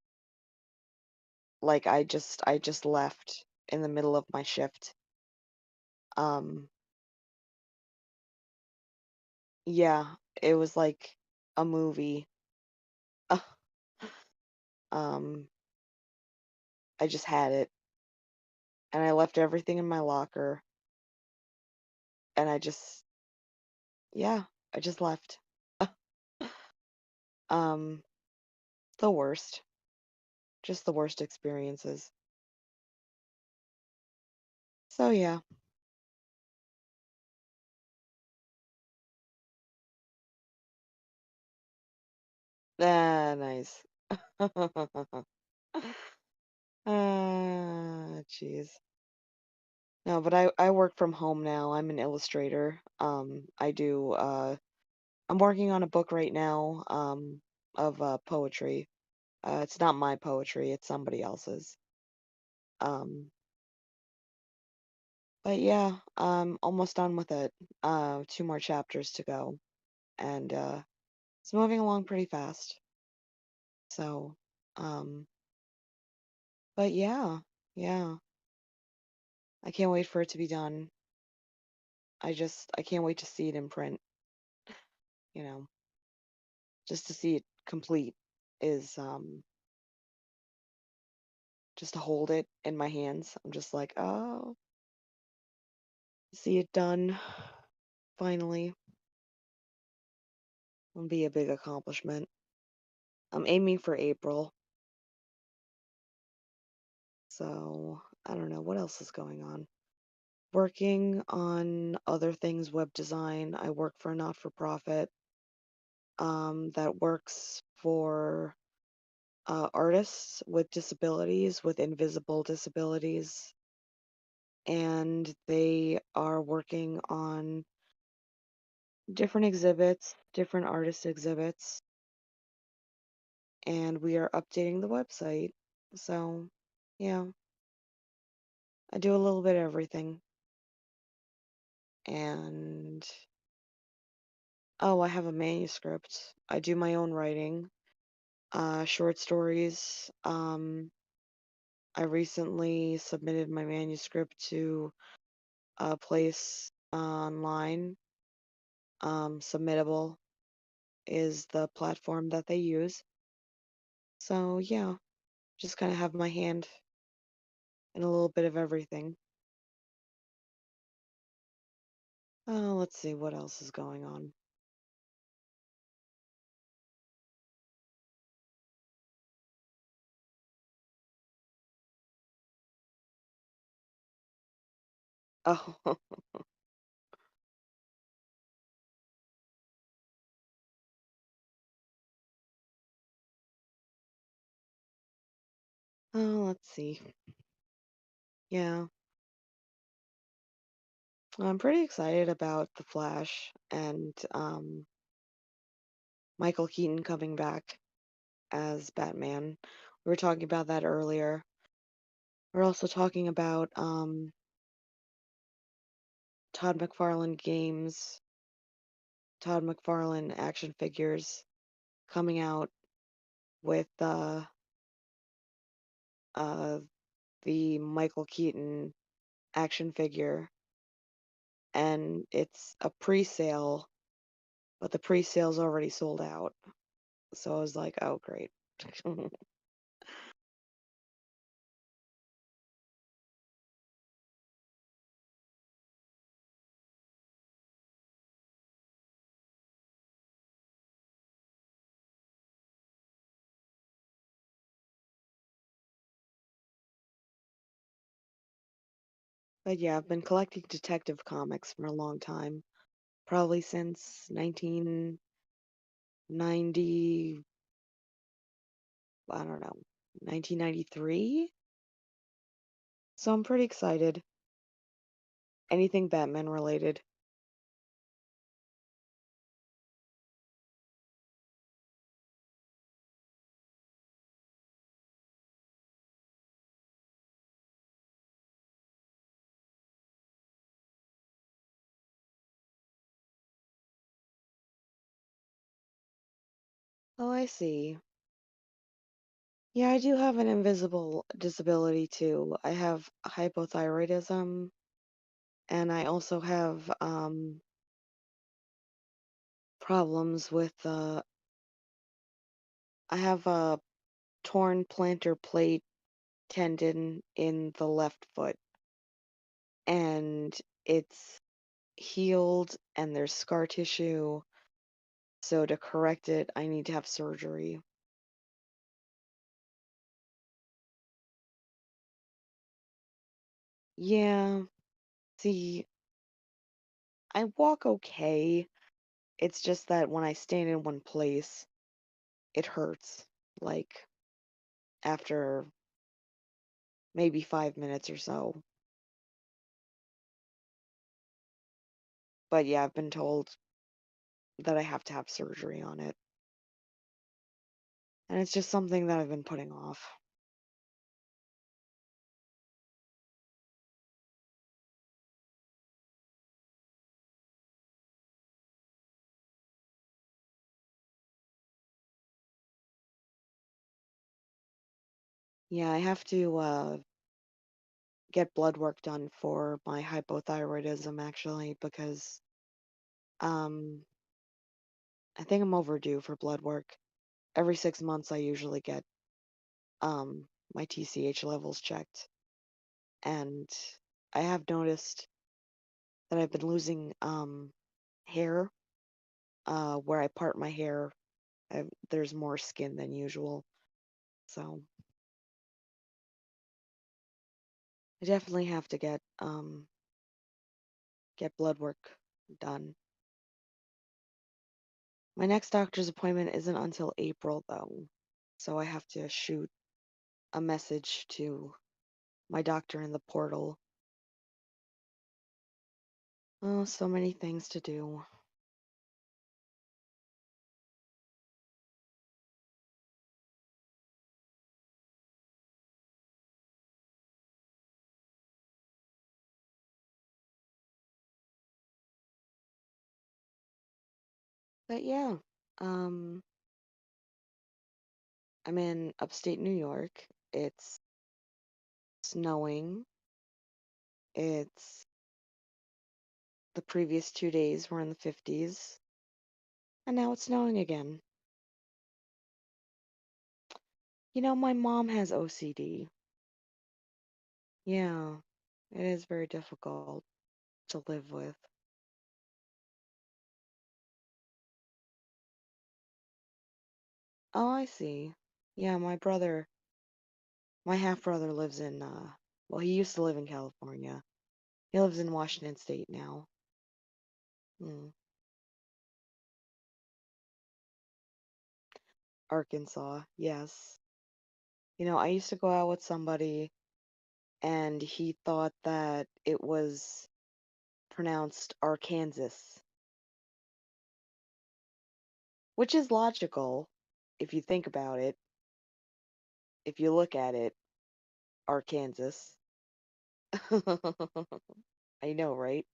Like I just left in the middle of my shift. Um yeah, it was like a movie. Um I just had it and I left everything in my locker and yeah, I just left. Um the worst. Just the worst experiences. So yeah. Ah, nice. Jeez. No, but I work from home now. I'm an illustrator. I'm working on a book right now, of poetry. It's not my poetry, it's somebody else's. Um, but yeah, I'm almost done with it. Two more chapters to go, and it's moving along pretty fast. So, um, but yeah, yeah, I can't wait for it to be done. I can't wait to see it in print, you know, just to see it complete is just to hold it in my hands. I'm just like, oh, see it done finally will be a big accomplishment. I'm aiming for April, so I don't know what else is going on. Working on other things, web design. I work for a not-for-profit that works for artists with disabilities, with invisible disabilities, and they are working on different exhibits, different artist exhibits, and we are updating the website. So, yeah, I do a little bit of everything. And oh, I have a manuscript. I do my own writing, short stories. I recently submitted my manuscript to a place online. Submittable is the platform that they use. So, yeah, just kind of have my hand in a little bit of everything. Let's see what else is going on. Oh, oh, let's see. Yeah, I'm pretty excited about The Flash and Michael Keaton coming back as Batman. We were talking about that earlier. We're also talking about Todd McFarlane games, Todd McFarlane action figures coming out with uh, the Michael Keaton action figure, and it's a pre-sale, but the pre-sale's already sold out. So I was like, oh, great. But yeah, I've been collecting Detective Comics for a long time, probably since 1990, I don't know, 1993. So I'm pretty excited. Anything Batman related. Oh, I see. Yeah, I do have an invisible disability too. I have hypothyroidism, and I also have problems with I have a torn plantar plate tendon in the left foot, and it's healed and there's scar tissue. So to correct it, I need to have surgery. Yeah, see, I walk okay. It's just that when I stand in one place, it hurts, like, after maybe 5 minutes or so. But yeah, I've been told that I have to have surgery on it. And it's just something that I've been putting off. Yeah, I have to get blood work done for my hypothyroidism actually because um I think I'm overdue for blood work. Every 6 months I usually get my TCH levels checked. And I have noticed that I've been losing hair where I part my hair. There's more skin than usual. So I definitely have to get blood work done. My next doctor's appointment isn't until April though. So I have to shoot a message to my doctor in the portal. Oh, so many things to do. But yeah, um, I'm in upstate New York. It's snowing. It's the previous 2 days were in the 50s, and now it's snowing again. My mom has OCD. Yeah, it is very difficult to live with. Oh, I see. Yeah, my half brother lives in, well, he used to live in California. He lives in Washington State now. Hmm. Arkansas, yes. I used to go out with somebody and he thought that it was pronounced Arkansas, which is logical if you think about it. If you look at it, Arkansas. I know, right?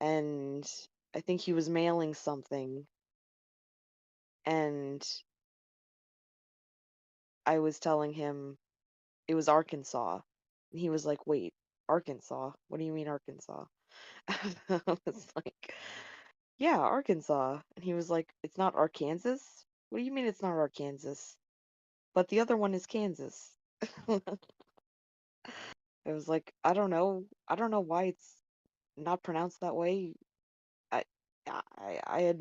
And I think he was mailing something and I was telling him it was Arkansas. And he was like, "Wait, Arkansas? What do you mean Arkansas?" I was like, "Yeah, Arkansas." And he was like, "It's not Arkansas? What do you mean it's not Arkansas? But the other one is Kansas." I was like, "I don't know. I don't know why it's not pronounced that way. I I had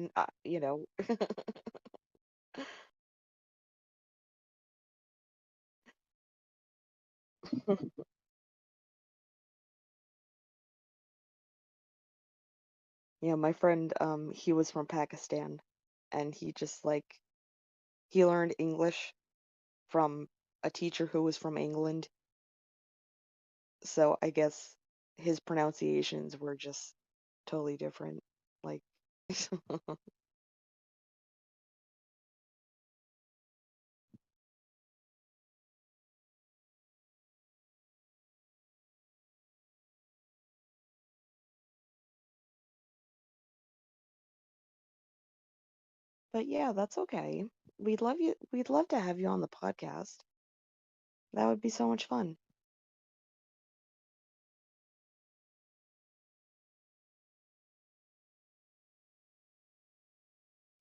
my friend he was from Pakistan and he just like he learned English from a teacher who was from England. So I guess his pronunciations were just totally different. Like, but yeah, that's okay. We'd love to have you on the podcast. That would be so much fun.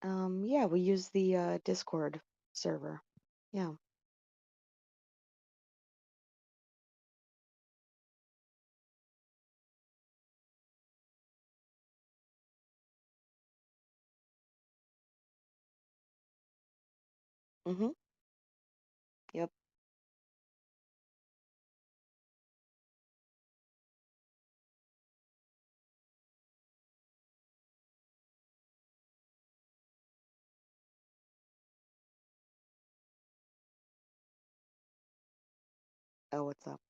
Yeah, we use the Discord server. Yeah. Mm-hmm. Yep. Oh, what's up?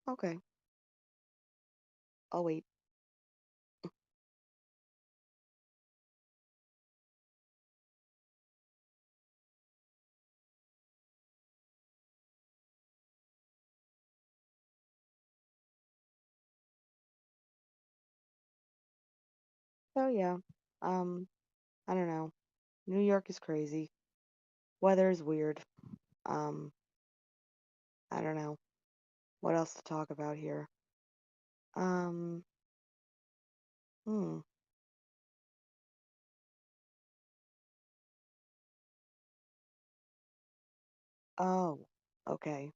Okay, I'll wait. So yeah, um, I don't know. New York is crazy. Weather is weird. Um, I don't know what else to talk about here. Um, hmm. Oh, okay.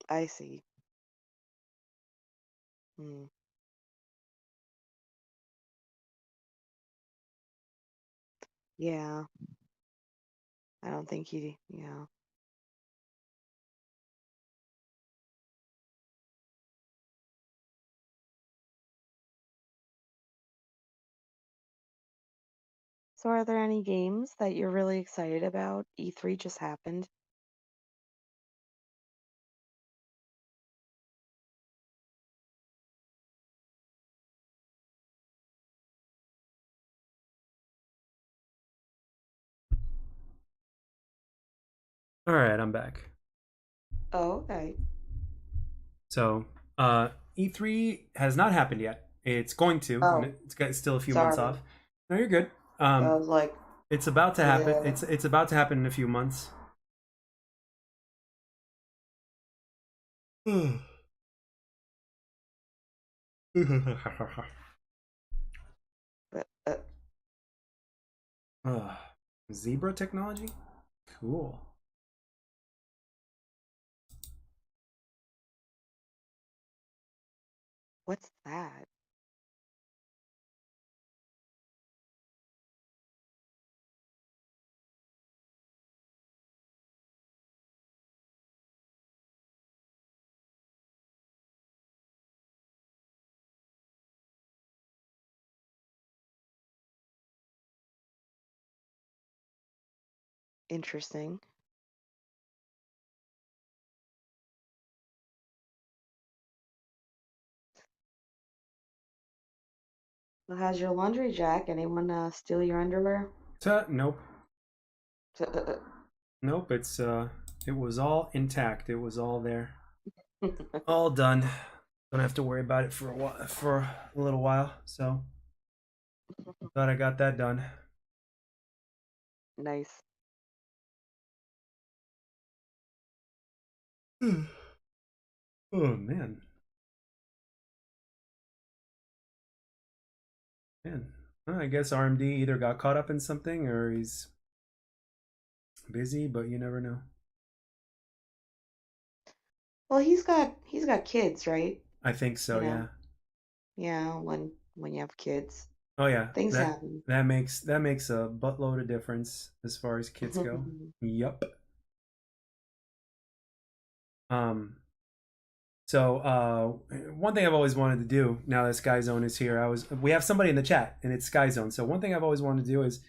I see. Hmm. Yeah, I don't think he. Yeah. So, are there any games that you're really excited about? E3 just happened. All right, I'm back. Oh, okay. So, uh, E3 has not happened yet. It's going to, and Oh, it's got still a few months sorry. off. No, you're good. I was like, It's about to happen. yeah. It's about to happen in a few months. uh, Zebra technology? Cool. What's that? Interesting. Well, how's your laundry, Jack? Anyone steal your underwear? Nope. Nope. It was all intact. It was all there. All done. Don't have to worry about it for a while, for a little while. So glad I got that done. Nice. Oh man, man. Well, I guess RMD either got caught up in something or he's busy, but you never know. Well, he's got kids, right? I think You so. know, Yeah. yeah. When you have kids, Oh yeah. things happen. That makes a buttload of difference as far as kids go. Yup. Um. So one thing I've always wanted to do now that Sky Zone is here, we have somebody in the chat and it's Sky Zone. So one thing I've always wanted to do is,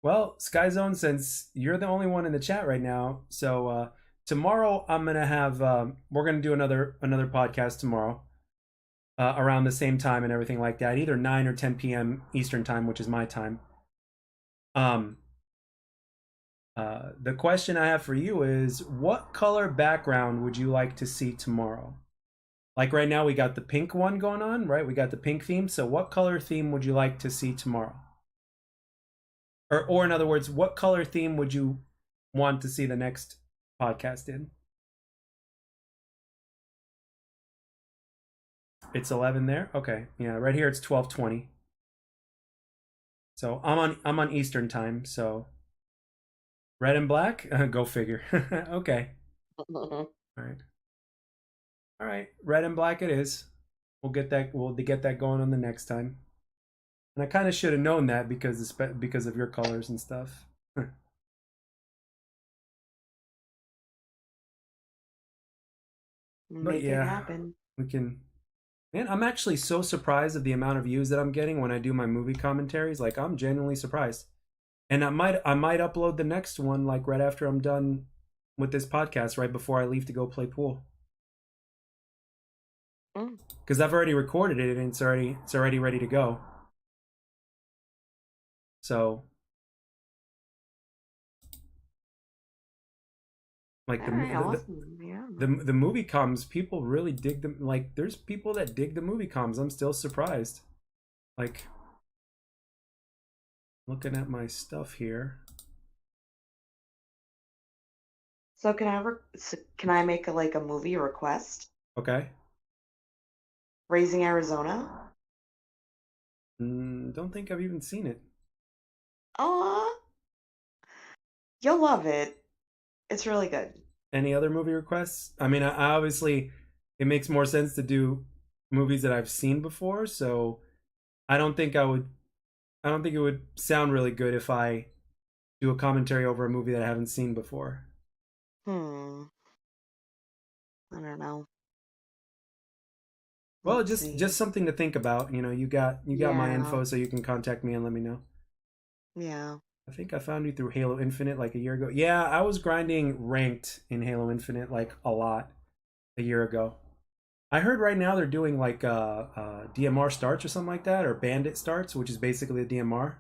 well, Sky Zone, since you're the only one in the chat right now, so tomorrow I'm gonna have we're gonna do another podcast tomorrow around the same time and everything like that, either 9 or 10 p.m. Eastern time, which is my time. Um, the question I have for you is, what color background would you like to see tomorrow? Like right now, we got the pink one going on, right? We got the pink theme. So, what color theme would you like to see tomorrow? Or in other words, what color theme would you want to see the next podcast in? It's 11 there. Okay, yeah. Right here, it's 12:20. So I'm on Eastern time. So red and black. Go figure. Okay. All right. All right. Red and black it is. we'll get that going on the next time. And I kind of should have known that because of your colors and stuff. But Make it yeah, happen. we can. Man, I'm actually so surprised of the amount of views that I'm getting when I do my movie commentaries. Like, I'm genuinely surprised. And I might upload the next one like right after I'm done with this podcast, right before I leave to go play pool. Mm. Because I've already recorded it and it's already ready to go. So like All right, awesome. Yeah. the movie comms, people really dig them. Like, there's people that dig the movie comms. I'm still surprised. Like, looking at my stuff here. So can I make a movie request? Okay. Raising Arizona? Don't think I've even seen it. Aw, you'll love it. It's really good. Any other movie requests? I mean, I obviously it makes more sense to do movies that I've seen before, so I don't think I would I don't think it would sound really good if I do a commentary over a movie that I haven't seen before. Hmm. I don't know. Well, Let's just see. something to think about. You got my Yeah. info, so you can contact me and let me know. Yeah. I think I found you through Halo Infinite like a year ago. Yeah, I was grinding ranked in Halo Infinite like a lot a year ago. I heard right now they're doing like DMR starts or something like that, or Bandit starts, which is basically a DMR.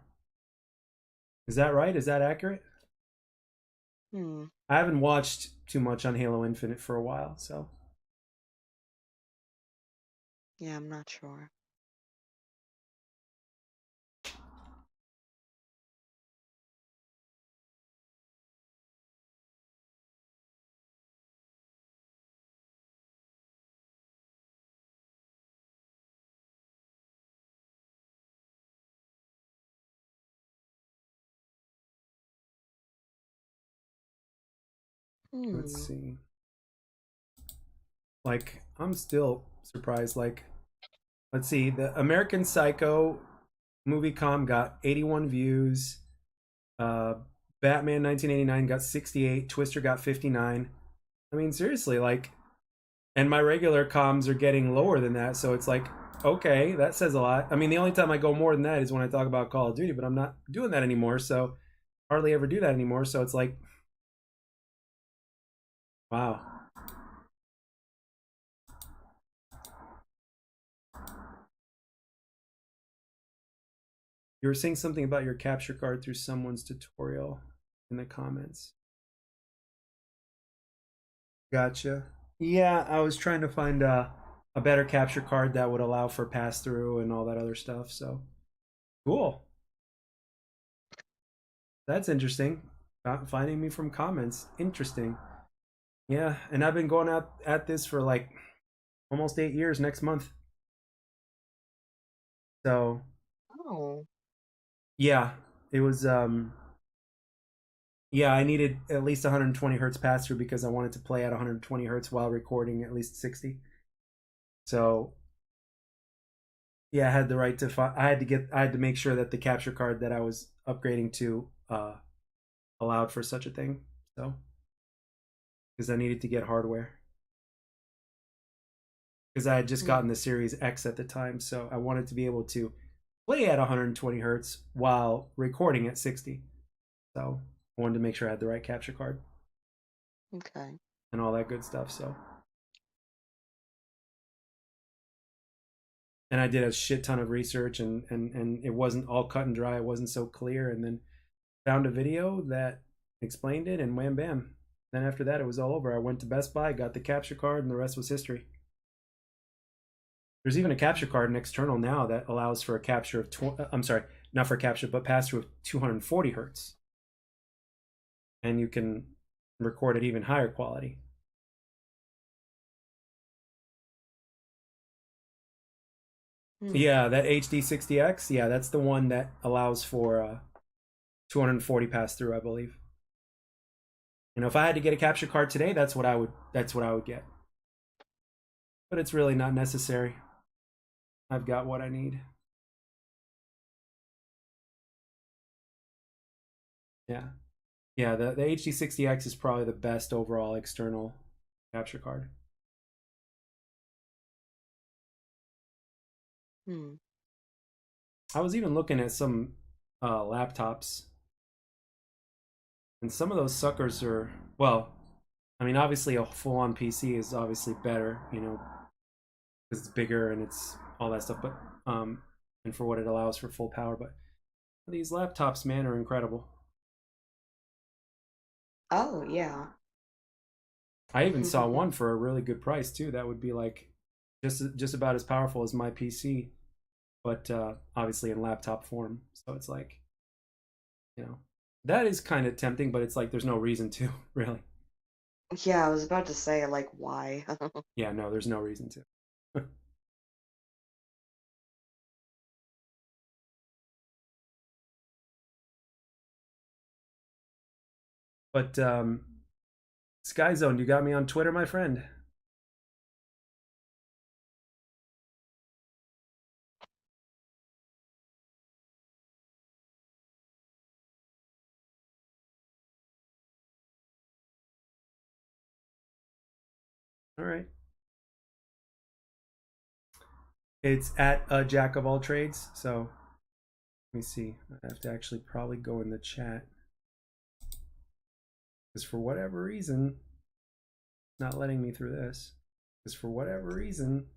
Is that right? Is that accurate? Hmm. I haven't watched too much on Halo Infinite for a while, so Yeah, I'm not sure. let's Hmm. see. Like, I'm still surprised. Like, let's see. The American Psycho movie com got 81 views. Uh, Batman 1989 got 68. Twister got 59. I mean, seriously, like, and my regular comms are getting lower than that. So it's like, okay, that says a lot. I mean, the only time I go more than that is when I talk about Call of Duty, but I'm not doing that anymore. So hardly ever do that anymore. So it's like, wow. You were saying something about your capture card through someone's tutorial in the comments. Gotcha. Yeah, I was trying to find a better capture card that would allow for pass through and all that other stuff. So cool. That's interesting. Finding me from comments. Interesting. Yeah, and I've been going out at this for like almost 8 years next month. So Oh. yeah, it was yeah, I needed at least 120 hertz pass through because I wanted to play at 120 hertz while recording at least 60. So yeah, I had the right to I had to make sure that the capture card that I was upgrading to allowed for such a thing. So because I needed to get hardware because I had just gotten Hmm. the Series X at the time, so I wanted to be able to play at 120 hertz while recording at 60. So I wanted to make sure I had the right capture card Okay. and all that good stuff. So and I did a shit ton of research and it wasn't all cut and dry. It wasn't so clear. And then found a video that explained it and wham bam. Then after that, it was all over. I went to Best Buy, got the capture card, and the rest was history. There's even a capture card, an external now that allows for a capture of. I'm sorry, not for a capture, but pass through of 240 hertz, and you can record at even higher quality. Hmm. Yeah, that HD60X. Yeah, that's the one that allows for 240 pass through, I believe. If I had to get a capture card today, that's what I would get. But it's really not necessary. I've got what I need. Yeah. Yeah, the HD60X is probably the best overall external capture card. Hmm. I was even looking at some laptops, and some of those suckers are, well, I mean, obviously a full-on PC is obviously better, you know, because it's bigger and it's all that stuff, but and for what it allows for full power. But these laptops, man, are incredible. Oh, yeah. I even saw one for a really good price too. That would be like just about as powerful as my PC, but obviously in laptop form. So it's like, you know, that is kind of tempting, but it's like there's no reason to really. Yeah, I was about to say, like, why? Yeah, no, there's no reason to. But Sky Zone, you got me on Twitter, my friend. All right. It's at a jack of all trades. So let me see. I have to actually probably go in the chat because for whatever reason, it's not letting me through this. Because for whatever reason,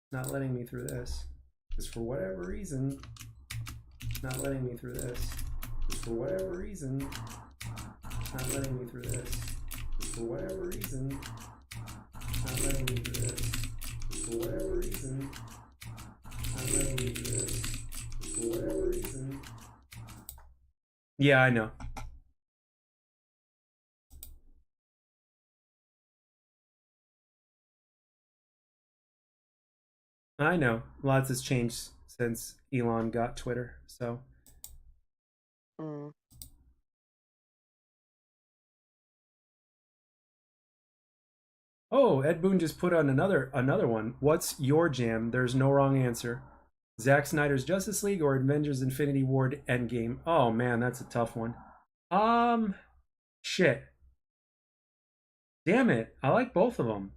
it's not letting me through this. Because for whatever reason, it's not letting me through this. Because for whatever reason, it's not letting me through this. Because for whatever reason, it's not letting me through this. Because for whatever reason, it's not letting me through this. Because for whatever reason. Yeah, I know. I know. Lots has changed since Elon got Twitter. So, Mm. oh, Ed Boon just put on another one. What's your jam? There's no wrong answer. Zack Snyder's Justice League or Avengers Infinity War Endgame? Oh man, that's a tough one. Um, shit. Damn it. I like both of them.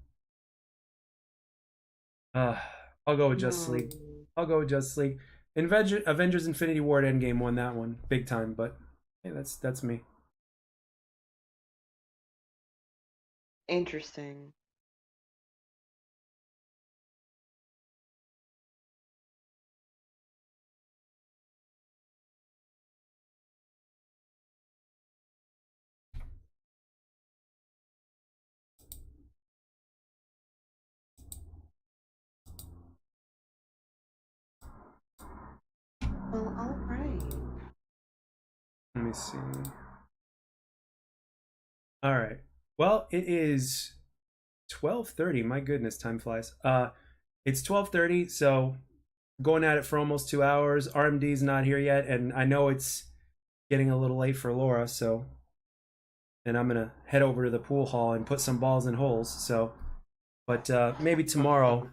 Uh, I'll go with Justice League. Hmm. I'll go with Justice League. Avengers Infinity War Endgame won that one big time, but hey, that's me. Interesting. Well, all right. Let me see. All right. Well, it is 12:30. My goodness, time flies. It's 12:30, so going at it for almost 2 hours. RMD's not here yet, and I know it's getting a little late for Laura, so and I'm gonna head over to the pool hall and put some balls in holes. So, but maybe tomorrow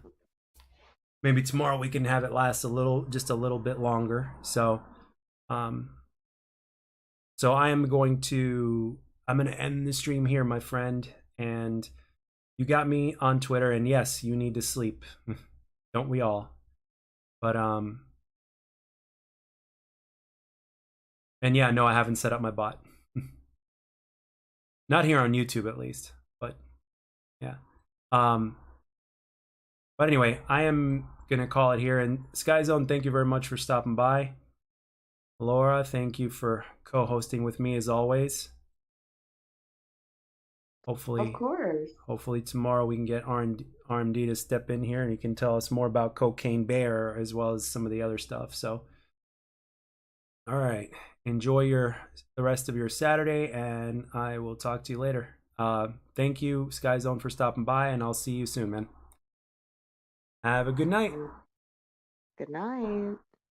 we can have it last just a little bit longer. So, um, so I'm gonna end the stream here, my friend, and you got me on Twitter, and yes, you need to sleep. Don't we all? But and yeah, no, I haven't set up my bot. Not here on YouTube at least. But yeah. Um but anyway, I am gonna call it here. And Sky Zone, thank you very much for stopping by. Laura, thank you for co-hosting with me as always. Of Hopefully course. hopefully tomorrow we can get RMD to step in here and he can tell us more about Cocaine Bear as well as some of the other stuff. So all right. Enjoy the rest of your Saturday, and I will talk to you later. Thank you, Sky Zone, for stopping by, and I'll see you soon, man. Have a good night. Good night.